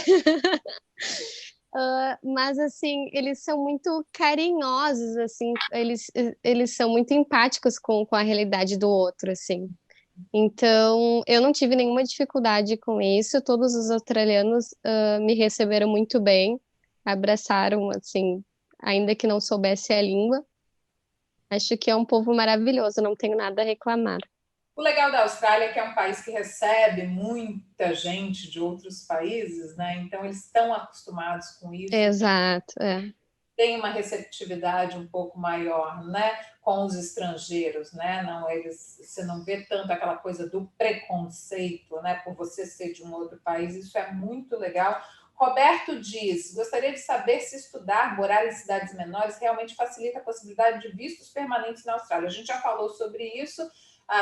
B: Mas, assim, eles são muito carinhosos, assim, eles são muito empáticos com a realidade do outro, assim. Então, eu não tive nenhuma dificuldade com isso, todos os australianos me receberam muito bem, abraçaram, assim, ainda que não soubesse a língua. Acho que é um povo maravilhoso, não tenho nada a reclamar.
A: O legal da Austrália é que é um país que recebe muita gente de outros países, né? Então eles estão acostumados com isso.
B: Exato,
A: Tem uma receptividade um pouco maior, né, com os estrangeiros, né? Você não vê tanto aquela coisa do preconceito, né, por você ser de um outro país. Isso é muito legal. Roberto diz: gostaria de saber se estudar, morar em cidades menores realmente facilita a possibilidade de vistos permanentes na Austrália. A gente já falou sobre isso.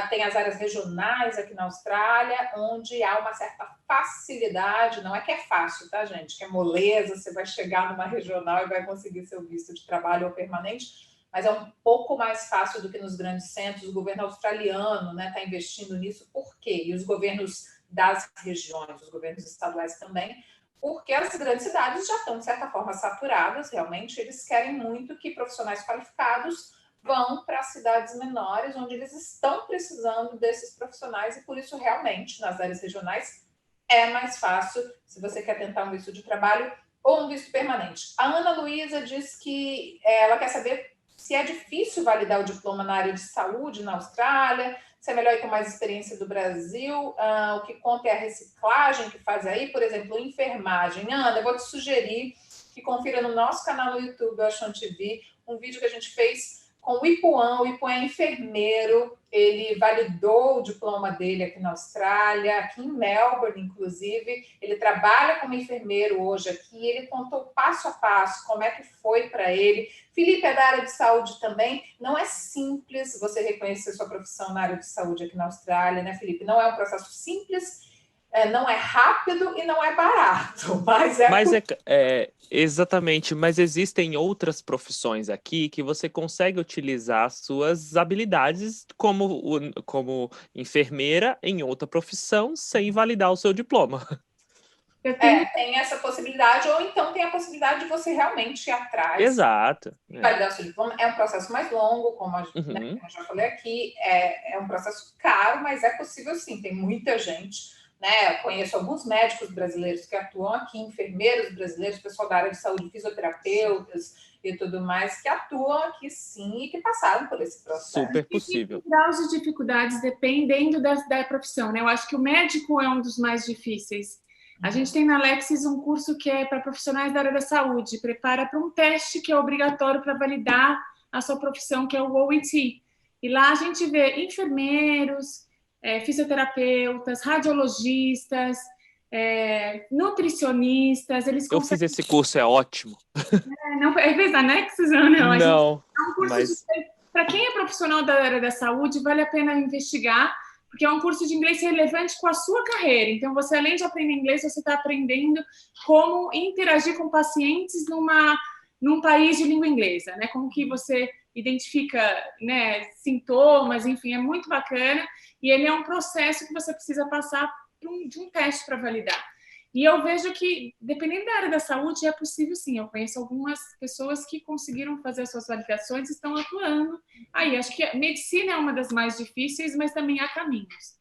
A: Tem as áreas regionais aqui na Austrália, onde há uma certa facilidade, não é que é fácil, tá, gente? Que é moleza, você vai chegar numa regional e vai conseguir seu visto de trabalho ou permanente, mas é um pouco mais fácil do que nos grandes centros. O governo australiano, né, está investindo nisso. Por quê? E os governos das regiões, os governos estaduais também, porque as grandes cidades já estão, de certa forma, saturadas, realmente. Eles querem muito que profissionais qualificados vão para cidades menores, onde eles estão precisando desses profissionais, e por isso, realmente, nas áreas regionais, é mais fácil se você quer tentar um visto de trabalho ou um visto permanente. A Ana Luísa diz que ela quer saber se é difícil validar o diploma na área de saúde na Austrália, se é melhor ir com mais experiência do Brasil, o que conta é a reciclagem que faz aí, por exemplo, enfermagem. Ana, eu vou te sugerir que confira no nosso canal no YouTube, o Ashwan TV, um vídeo que a gente fez com o Ipuan. O Ipuan é enfermeiro, ele validou o diploma dele aqui na Austrália, aqui em Melbourne, inclusive. Ele trabalha como enfermeiro hoje aqui, ele contou passo a passo como é que foi para ele. Felipe é da área de saúde também. Não é simples você reconhecer sua profissão na área de saúde aqui na Austrália, né, Felipe? Não é um processo simples, não é rápido e não é barato,
C: exatamente, mas existem outras profissões aqui que você consegue utilizar suas habilidades como enfermeira em outra profissão sem validar o seu diploma.
A: Tem essa possibilidade, ou então tem a possibilidade de você realmente ir atrás.
C: Exato.
A: Validar o seu diploma. É um processo mais longo, como como eu já falei aqui, é um processo caro, mas é possível sim, tem muita gente, né? Eu conheço alguns médicos brasileiros que atuam aqui, enfermeiros brasileiros, pessoal da área de saúde, fisioterapeutas e tudo mais, que atuam aqui sim e que passaram por esse processo.
C: Super possível.
D: E graus de dificuldades dependendo da profissão, né? Eu acho que o médico é um dos mais difíceis. A gente tem na Alexis um curso que é para profissionais da área da saúde, prepara para um teste que é obrigatório para validar a sua profissão, que é o OET. E lá a gente vê enfermeiros, fisioterapeutas, radiologistas, nutricionistas, eles
C: Eu fiz esse curso, é ótimo.
D: Não, fez anexos ou não?
C: Não,
D: É um curso
C: mas...
D: para quem é profissional da área da saúde, vale a pena investigar, porque é um curso de inglês relevante com a sua carreira. Então, você, além de aprender inglês, você está aprendendo como interagir com pacientes num país de língua inglesa, né? Como que você identifica, né, sintomas, enfim, é muito bacana. E ele é um processo que você precisa passar de um teste para validar. E eu vejo que, dependendo da área da saúde, é possível sim. Eu conheço algumas pessoas que conseguiram fazer as suas validações e estão atuando. Aí, acho que a medicina é uma das mais difíceis, mas também há caminhos.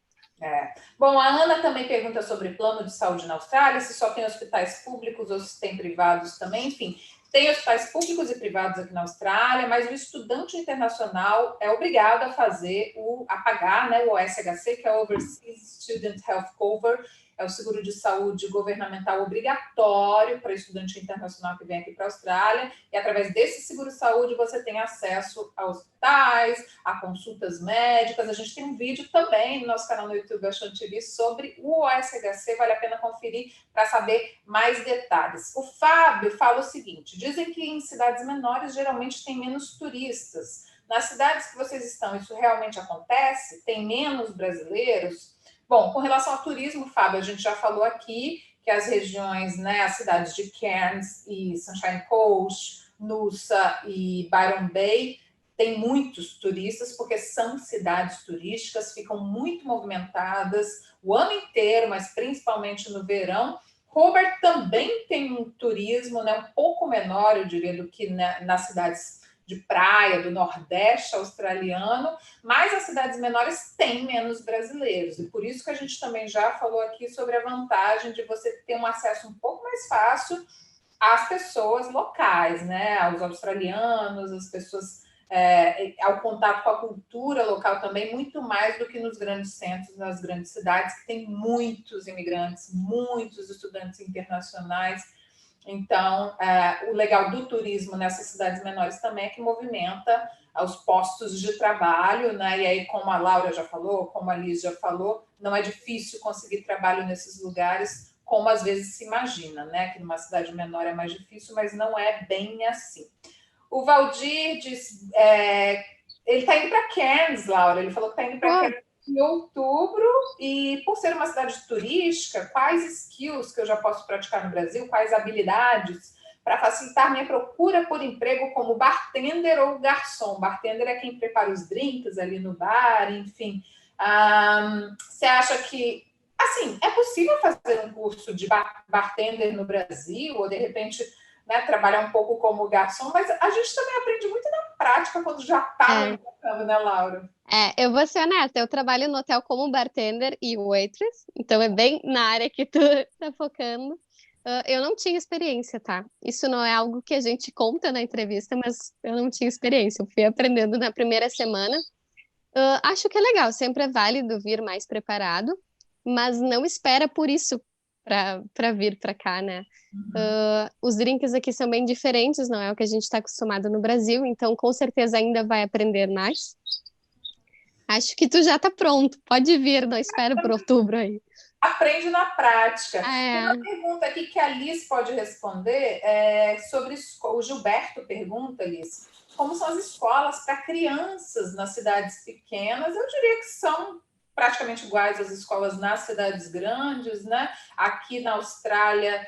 A: Bom, a Ana também pergunta sobre plano de saúde na Austrália, se só tem hospitais públicos ou se tem privados também, enfim. Tem hospitais públicos e privados aqui na Austrália, mas o estudante internacional é obrigado a pagar, né, o OSHC, que é o Overseas Student Health Cover, é o seguro de saúde governamental obrigatório para estudante internacional que vem aqui para a Austrália, e através desse seguro-saúde você tem acesso a hospitais, a consultas médicas. A gente tem um vídeo também no nosso canal no YouTube, Westwand TV, sobre o OSHC, vale a pena conferir para saber mais detalhes. O Fábio fala o seguinte, dizem que em cidades menores geralmente tem menos turistas. Nas cidades que vocês estão, isso realmente acontece? Tem menos brasileiros? Bom, com relação ao turismo, Fábio, a gente já falou aqui que as regiões, né, as cidades de Cairns e Sunshine Coast, Noosa e Byron Bay, tem muitos turistas, porque são cidades turísticas, ficam muito movimentadas o ano inteiro, mas principalmente no verão. Hobart também tem um turismo, né, um pouco menor, eu diria, do que nas cidades de praia do Nordeste australiano, mas as cidades menores têm menos brasileiros. E por isso que a gente também já falou aqui sobre a vantagem de você ter um acesso um pouco mais fácil às pessoas locais, né? Aos australianos, às pessoas, ao contato com a cultura local também, muito mais do que nos grandes centros, nas grandes cidades, que tem muitos imigrantes, muitos estudantes internacionais. Então, o legal do turismo nessas cidades menores também é que movimenta os postos de trabalho, né? E aí, como a Laura já falou, como a Liz já falou, não é difícil conseguir trabalho nesses lugares, como às vezes se imagina, né? Que numa cidade menor é mais difícil, mas não é bem assim. O Valdir diz, ele está indo para Cairns, Laura, ele falou que está indo para Cairns em outubro, e por ser uma cidade turística, quais skills que eu já posso praticar no Brasil, quais habilidades para facilitar minha procura por emprego como bartender ou garçom? Bartender é quem prepara os drinks ali no bar, enfim. Você acha que, assim, é possível fazer um curso de bartender no Brasil, ou de repente, né, trabalhar um pouco como garçom, mas a gente também aprende muito na prática quando já está no mercado, né, Laura?
B: Eu vou ser honesta, eu trabalho no hotel como bartender e waitress, então é bem na área que tu tá focando. Eu não tinha experiência, tá? Isso não é algo que a gente conta na entrevista, mas eu não tinha experiência. Eu fui aprendendo na primeira semana. Acho que é legal, sempre é válido vir mais preparado, mas não espera por isso para vir para cá, né? Os drinks aqui são bem diferentes, não é o que a gente está acostumado no Brasil, então com certeza ainda vai aprender mais. Acho que tu já tá pronto. Pode vir, não espero por outubro aí.
A: Aprende na prática. Tem uma pergunta aqui que a Liz pode responder sobre o Gilberto pergunta, Liz, como são as escolas para crianças nas cidades pequenas? Eu diria que são praticamente iguais às escolas nas cidades grandes, né? Aqui na Austrália,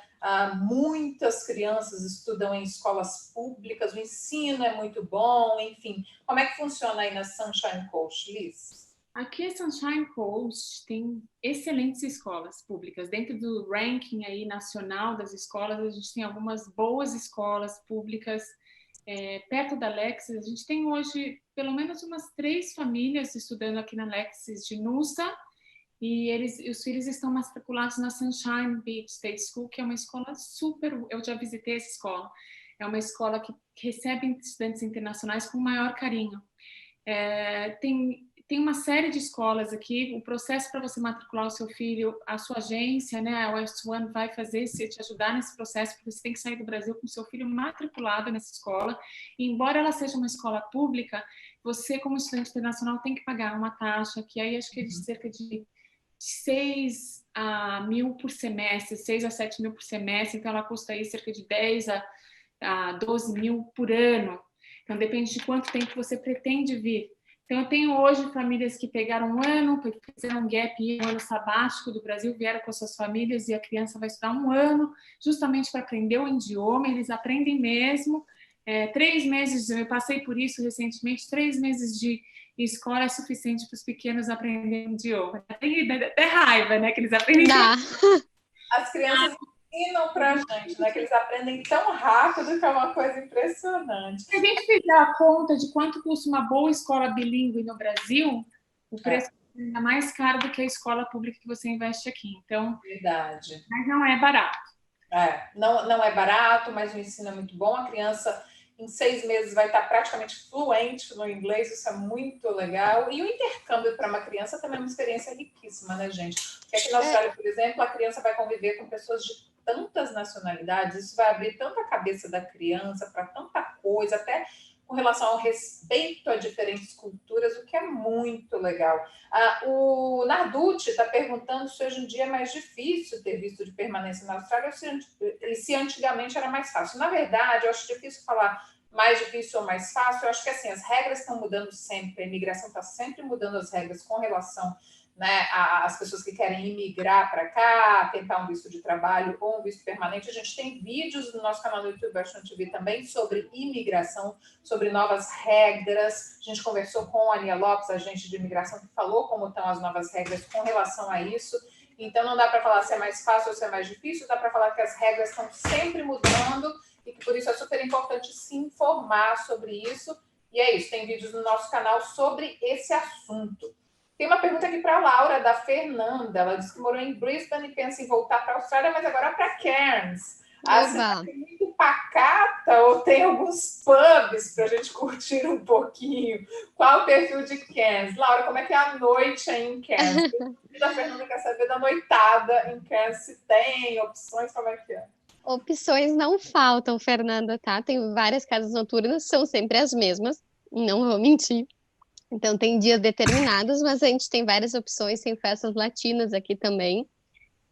A: muitas crianças estudam em escolas públicas, o ensino é muito bom, enfim. Como é que funciona aí na Sunshine Coast, Liz?
D: Aqui a Sunshine Coast tem excelentes escolas públicas. Dentro do ranking aí nacional das escolas, a gente tem algumas boas escolas públicas. Perto da Lexis, a gente tem hoje pelo menos umas 3 famílias estudando aqui na Lexis de Noosa, e os filhos estão matriculados na Sunshine Beach State School, que é uma escola super... Eu já visitei essa escola. É uma escola que recebe estudantes internacionais com o maior carinho. Tem tem uma série de escolas aqui. O processo para você matricular o seu filho, a sua agência, né, a West One, vai te ajudar nesse processo, porque você tem que sair do Brasil com o seu filho matriculado nessa escola. E, embora ela seja uma escola pública, você, como estudante internacional, tem que pagar uma taxa, que aí acho que é de cerca de 6 a mil por semestre, 6 a 7 mil por semestre, então ela custa aí cerca de 10 a 12 mil por ano. Então, depende de quanto tempo você pretende vir. Então, eu tenho hoje famílias que pegaram um ano, fizeram um gap year, um ano sabático do Brasil, vieram com suas famílias e a criança vai estudar um ano, justamente para aprender o idioma, eles aprendem mesmo. 3 meses, eu passei por isso recentemente, 3 meses de escola é suficiente para os pequenos aprenderem o idioma. Tem até raiva, né, que eles aprendem.
B: Dá.
A: As crianças ensinam pra gente, né? Que eles aprendem tão rápido que é uma coisa impressionante.
D: Se a gente fizer a conta de quanto custa uma boa escola bilíngue no Brasil, o preço é ainda mais caro do que a escola pública que você investe aqui. Então,
A: Verdade.
D: mas não é barato.
A: Não é barato, mas o ensino é muito bom. A criança, em 6 meses, vai estar praticamente fluente no inglês, isso é muito legal. E o intercâmbio para uma criança também é uma experiência riquíssima, né, gente? Porque aqui na Austrália, por exemplo, a criança vai conviver com pessoas de tantas nacionalidades, isso vai abrir tanto a cabeça da criança para tanta coisa, até com relação ao respeito a diferentes culturas, o que é muito legal. O Narducci está perguntando se hoje em dia é mais difícil ter visto de permanência na Austrália ou se antigamente era mais fácil. Na verdade, eu acho difícil falar mais difícil ou mais fácil. Eu acho que assim, as regras estão mudando sempre, a imigração está sempre mudando as regras com relação, né, as pessoas que querem imigrar para cá, tentar um visto de trabalho ou um visto permanente. A gente tem vídeos no nosso canal do YouTube, West TV, também sobre imigração, sobre novas regras. A gente conversou com a Ania Lopes, agente de imigração, que falou como estão as novas regras com relação a isso. Então, não dá para falar se é mais fácil ou se é mais difícil, dá para falar que as regras estão sempre mudando e que por isso é super importante se informar sobre isso. E é isso, tem vídeos no nosso canal sobre esse assunto. Tem uma pergunta aqui para a Laura, da Fernanda. Ela disse que morou em Brisbane e pensa em voltar para a Austrália, mas agora para Cairns. A cidade é muito pacata ou tem alguns pubs para a gente curtir um pouquinho? Qual o perfil de Cairns? Laura, como é que é a noite aí em Cairns? A Fernanda quer saber da noitada em Cairns, se tem opções, como é que é?
B: Opções não faltam, Fernanda, tá? Tem várias casas noturnas, são sempre as mesmas, não vou mentir. Então, tem dias determinados, mas a gente tem várias opções, tem festas latinas aqui também,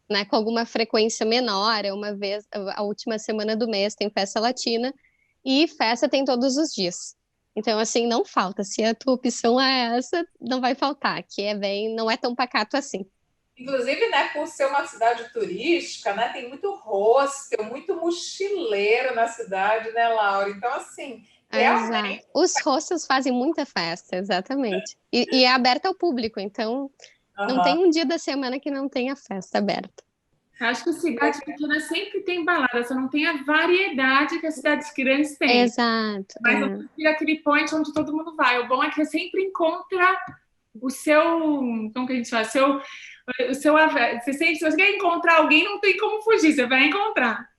B: né, com alguma frequência menor, uma vez, a última semana do mês tem festa latina, e festa tem todos os dias. Então, assim, não falta. Se a tua opção é essa, não vai faltar, que não é tão pacato assim.
A: Inclusive, né, por ser uma cidade turística, né, tem muito hostel, muito mochileiro na cidade, né, Laura? Então, assim, realmente...
B: Exato. Os hostels fazem muita festa, exatamente. E é aberta ao público, então não tem um dia da semana que não tenha festa aberta.
D: Acho que cidade pequena sempre tem balada, só não tem a variedade que as cidades grandes têm.
B: Exato.
D: Mas não fica aquele point onde todo mundo vai. O bom é que você sempre encontra o seu... Como que a gente fala? Se você quer encontrar alguém, não tem como fugir, você vai encontrar.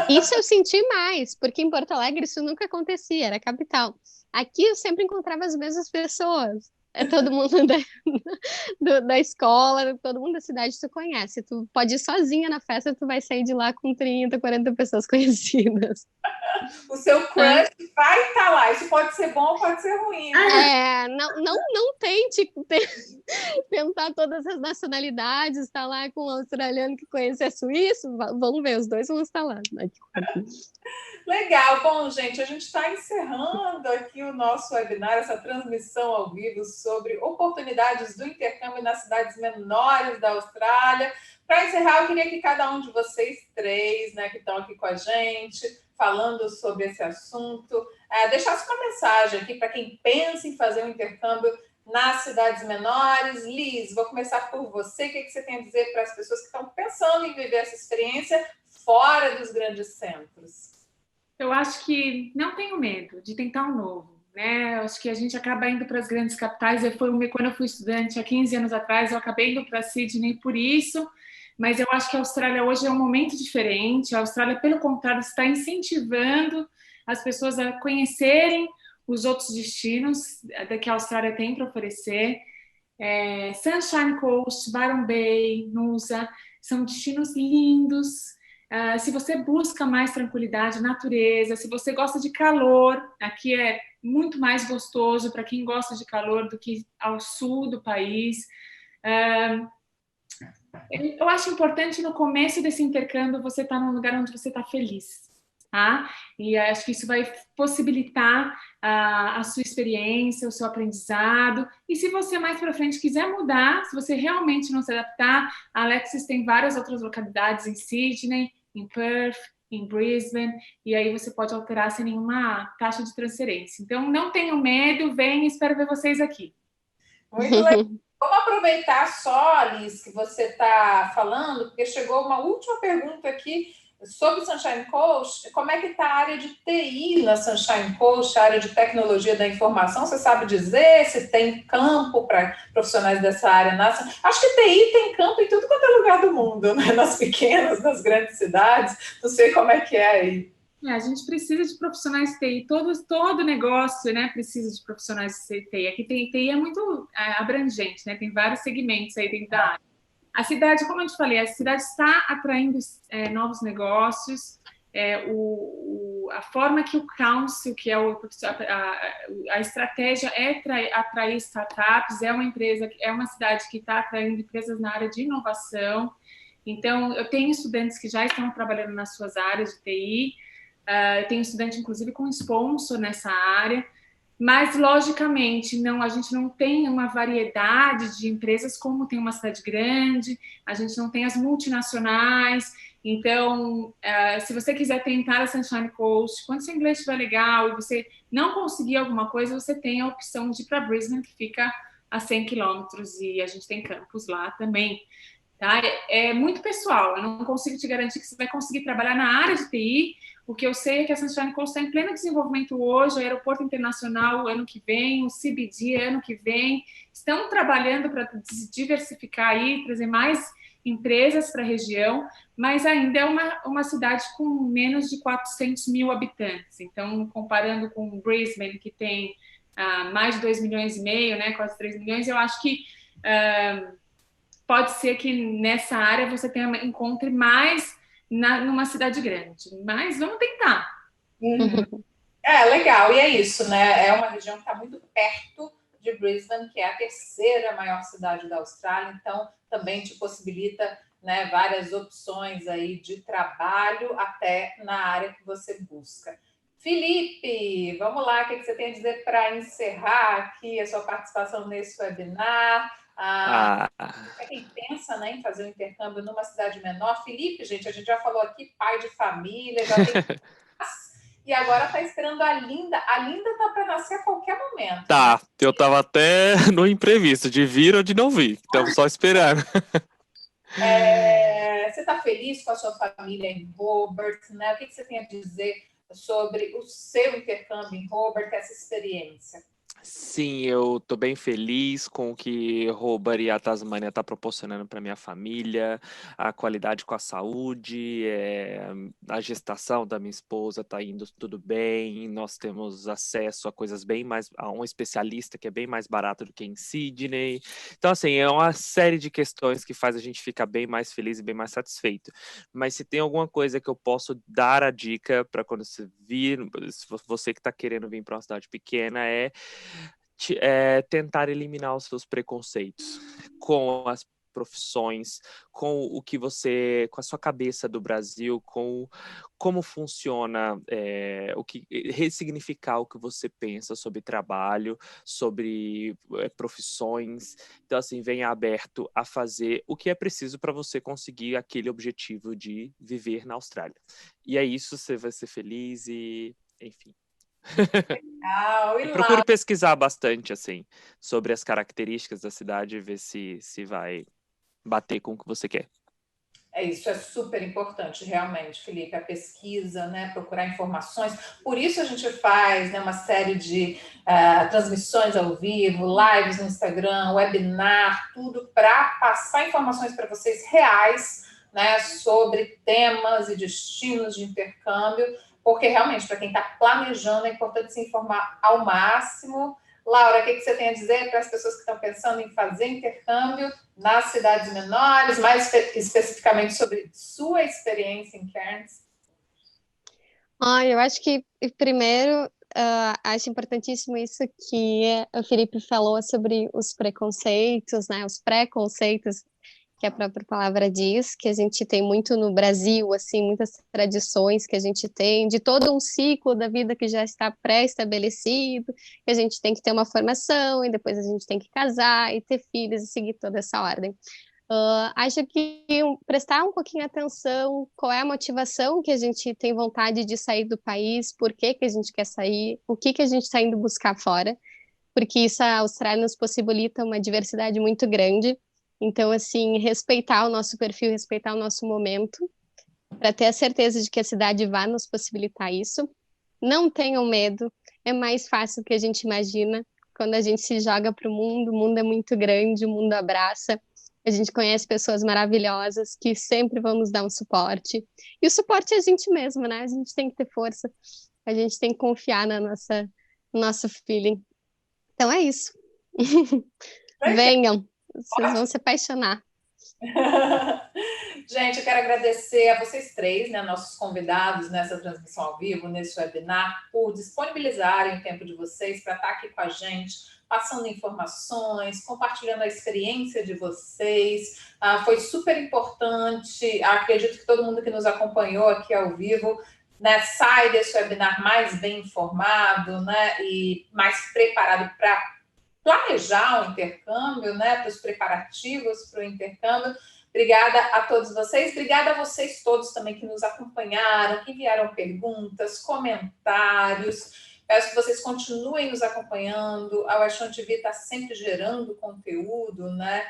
B: Isso eu senti mais, porque em Porto Alegre isso nunca acontecia, era capital. Aqui eu sempre encontrava as mesmas pessoas. É todo mundo da escola, todo mundo da cidade tu conhece. Tu pode ir sozinha na festa, tu vai sair de lá com 30, 40 pessoas conhecidas.
A: O seu crush vai estar lá. Isso pode ser bom ou pode ser ruim.
B: Não tente tentar todas as nacionalidades, estar lá com um australiano que conhece a suíço. Vamos ver, os dois vão estar lá.
A: Legal. Bom, gente, a gente está encerrando aqui o nosso webinar, essa transmissão ao vivo sobre oportunidades do intercâmbio nas cidades menores da Austrália. Para encerrar, eu queria que cada um de vocês 3, né, que estão aqui com a gente, falando sobre esse assunto, deixasse uma mensagem aqui para quem pensa em fazer um intercâmbio nas cidades menores. Liz, vou começar por você. O que você tem a dizer para as pessoas que estão pensando em viver essa experiência fora dos grandes centros?
D: Eu acho que não tenho medo de tentar um novo, né? Eu acho que a gente acaba indo para as grandes capitais. Quando eu fui estudante há 15 anos atrás, eu acabei indo para Sydney por isso, mas eu acho que a Austrália hoje é um momento diferente. A Austrália, pelo contrário, está incentivando as pessoas a conhecerem os outros destinos que a Austrália tem para oferecer. Sunshine Coast, Byron Bay, Nusa, são destinos lindos. Se você busca mais tranquilidade, natureza, se você gosta de calor, aqui é muito mais gostoso para quem gosta de calor do que ao sul do país. Eu acho importante no começo desse intercâmbio você estar num lugar onde você está feliz, tá? E acho que isso vai possibilitar a sua experiência, o seu aprendizado. E se você mais para frente quiser mudar, se você realmente não se adaptar, a Alexis tem várias outras localidades em Sydney, em Perth, em Brisbane, e aí você pode alterar sem nenhuma taxa de transferência. Então, não tenham medo, venham e espero ver vocês aqui.
A: Muito legal. Vamos aproveitar só, Alice, que você está falando, porque chegou uma última pergunta aqui sobre Sunshine Coast. Como é que está a área de TI na Sunshine Coast, a área de tecnologia da informação? Você sabe dizer se tem campo para profissionais dessa área? Acho que TI tem campo em tudo quanto é lugar do mundo, né? Nas pequenas, nas grandes cidades. Não sei como é que é aí.
D: A gente precisa de profissionais de TI, todo negócio, né, precisa de profissionais de TI. Aqui TI é muito abrangente, né, tem vários segmentos aí dentro da área. A cidade, como eu te falei, a cidade está atraindo novos negócios. A forma que o Council, que é a estratégia é atrair startups, é uma cidade que está atraindo empresas na área de inovação. Então, eu tenho estudantes que já estão trabalhando nas suas áreas de TI. Eu tenho estudante, inclusive, com sponsor nessa área, mas, logicamente, a gente não tem uma variedade de empresas como tem uma cidade grande, a gente não tem as multinacionais. Então, se você quiser tentar a Sunshine Coast, quando seu inglês estiver legal e você não conseguir alguma coisa, você tem a opção de ir para Brisbane, que fica a 100 quilômetros, e a gente tem campus lá também. Tá? É muito pessoal, eu não consigo te garantir que você vai conseguir trabalhar na área de TI. O que eu sei é que a Sunshine Coast está em pleno desenvolvimento hoje, o aeroporto internacional ano que vem, o CBD ano que vem, estão trabalhando para diversificar aí, trazer mais empresas para a região, mas ainda é uma cidade com menos de 400 mil habitantes. Então, comparando com Brisbane, que tem mais de 2,5 milhões, né, quase 3 milhões, eu acho que pode ser que nessa área você encontre mais numa cidade grande, mas vamos tentar.
A: Legal, e é isso, né? É uma região que está muito perto de Brisbane, que é a terceira maior cidade da Austrália, então também te possibilita, né, várias opções aí de trabalho até na área que você busca. Felipe, vamos lá, o que você tem a dizer para encerrar aqui a sua participação nesse webinar? Para quem pensa, né, em fazer um intercâmbio numa cidade menor, Felipe, gente, a gente já falou aqui, pai de família, já tem e agora está esperando a Linda. A Linda está para nascer a qualquer momento.
C: Tá,
A: né?
C: eu estava até no imprevisto, de vir ou de não vir. Estamos só esperando.
A: Você está feliz com a sua família em Hobart, né? O que você tem a dizer sobre o seu intercâmbio em Hobart, essa experiência?
C: Sim, eu tô bem feliz com o que Hobart e a Tasmânia tá proporcionando para minha família, a qualidade com a saúde, a gestação da minha esposa tá indo tudo bem, nós temos acesso a coisas a um especialista que é bem mais barato do que em Sydney. Então, assim, é uma série de questões que faz a gente ficar bem mais feliz e bem mais satisfeito. Mas se tem alguma coisa que eu posso dar a dica para quando você que está querendo vir para uma cidade pequena, tentar eliminar os seus preconceitos com as profissões, com o que com a sua cabeça do Brasil, com como funciona, ressignificar o que você pensa sobre trabalho, sobre profissões. Então, assim, venha aberto a fazer o que é preciso para você conseguir aquele objetivo de viver na Austrália. E é isso, você vai ser feliz e, enfim. Procure pesquisar bastante, assim, sobre as características da cidade e ver se vai bater com o que você quer.
A: Isso é super importante, realmente, Felipe, a pesquisa, né, procurar informações. Por isso a gente faz, né, uma série de transmissões ao vivo, lives no Instagram, webinar, tudo para passar informações para vocês reais, né, sobre temas e destinos de intercâmbio, porque realmente, para quem está planejando, é importante se informar ao máximo, Laura, o que você tem a dizer para as pessoas que estão pensando em fazer intercâmbio nas cidades menores, mais especificamente sobre sua experiência em Cairns?
B: Eu acho que, primeiro, acho importantíssimo isso que o Felipe falou sobre os preconceitos, né? Os preconceitos, que a própria palavra diz, que a gente tem muito no Brasil, assim, muitas tradições que a gente tem, de todo um ciclo da vida que já está pré-estabelecido, que a gente tem que ter uma formação, e depois a gente tem que casar e ter filhos e seguir toda essa ordem. Acho que prestar um pouquinho atenção, qual é a motivação que a gente tem vontade de sair do país, por que que a gente quer sair, o que que a gente está indo buscar fora, porque isso a Austrália nos possibilita uma diversidade muito grande. Então, assim, respeitar o nosso perfil, respeitar o nosso momento, para ter a certeza de que a cidade vai nos possibilitar isso. Não tenham medo, é mais fácil do que a gente imagina. Quando a gente se joga para o mundo é muito grande, o mundo abraça. A gente conhece pessoas maravilhosas que sempre vão nos dar um suporte. E o suporte é a gente mesmo, né? A gente tem que ter força, a gente tem que confiar no nosso feeling. Então é isso. Venham, vocês vão se apaixonar.
A: Gente, eu quero agradecer a vocês três, né, nossos convidados nessa transmissão ao vivo, nesse webinar, por disponibilizarem o tempo de vocês para estar aqui com a gente, passando informações, compartilhando a experiência de vocês. Foi super importante, acredito que todo mundo que nos acompanhou aqui ao vivo, né, sai desse webinar mais bem informado, né, e mais preparado para planejar o intercâmbio, né, para os preparativos para o intercâmbio. Obrigada a todos vocês, obrigada a vocês todos também que nos acompanharam, que enviaram perguntas, comentários. Peço que vocês continuem nos acompanhando. A Westron TV está sempre gerando conteúdo, né,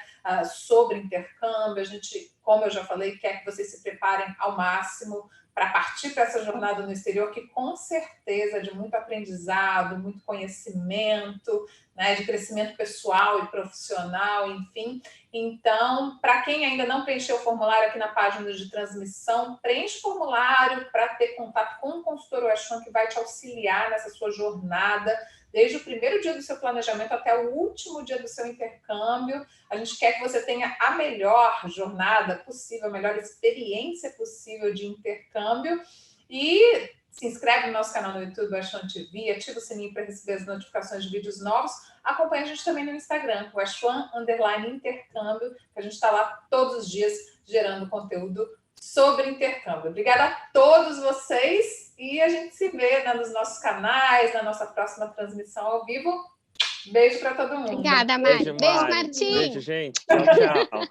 A: sobre intercâmbio. A gente, como eu já falei, quer que vocês se preparem ao máximo para partir para essa jornada no exterior, que com certeza é de muito aprendizado, muito conhecimento, né, de crescimento pessoal e profissional, enfim. Então, para quem ainda não preencheu o formulário aqui na página de transmissão, preenche o formulário para ter contato com o consultor Westron, que vai te auxiliar nessa sua jornada, desde o primeiro dia do seu planejamento até o último dia do seu intercâmbio. A gente quer que você tenha a melhor jornada possível, a melhor experiência possível de intercâmbio. E se inscreve no nosso canal no YouTube, Westron TV, ativa o sininho para receber as notificações de vídeos novos. Acompanhe a gente também no Instagram, Westron_intercâmbio, que a gente está lá todos os dias gerando conteúdo sobre intercâmbio. Obrigada a todos vocês e a gente se vê nos nossos canais, na nossa próxima transmissão ao vivo. Beijo para todo mundo.
B: Obrigada, Mari.
C: Beijo,
B: Beijo, Martim.
C: Beijo, gente. Tchau, tchau.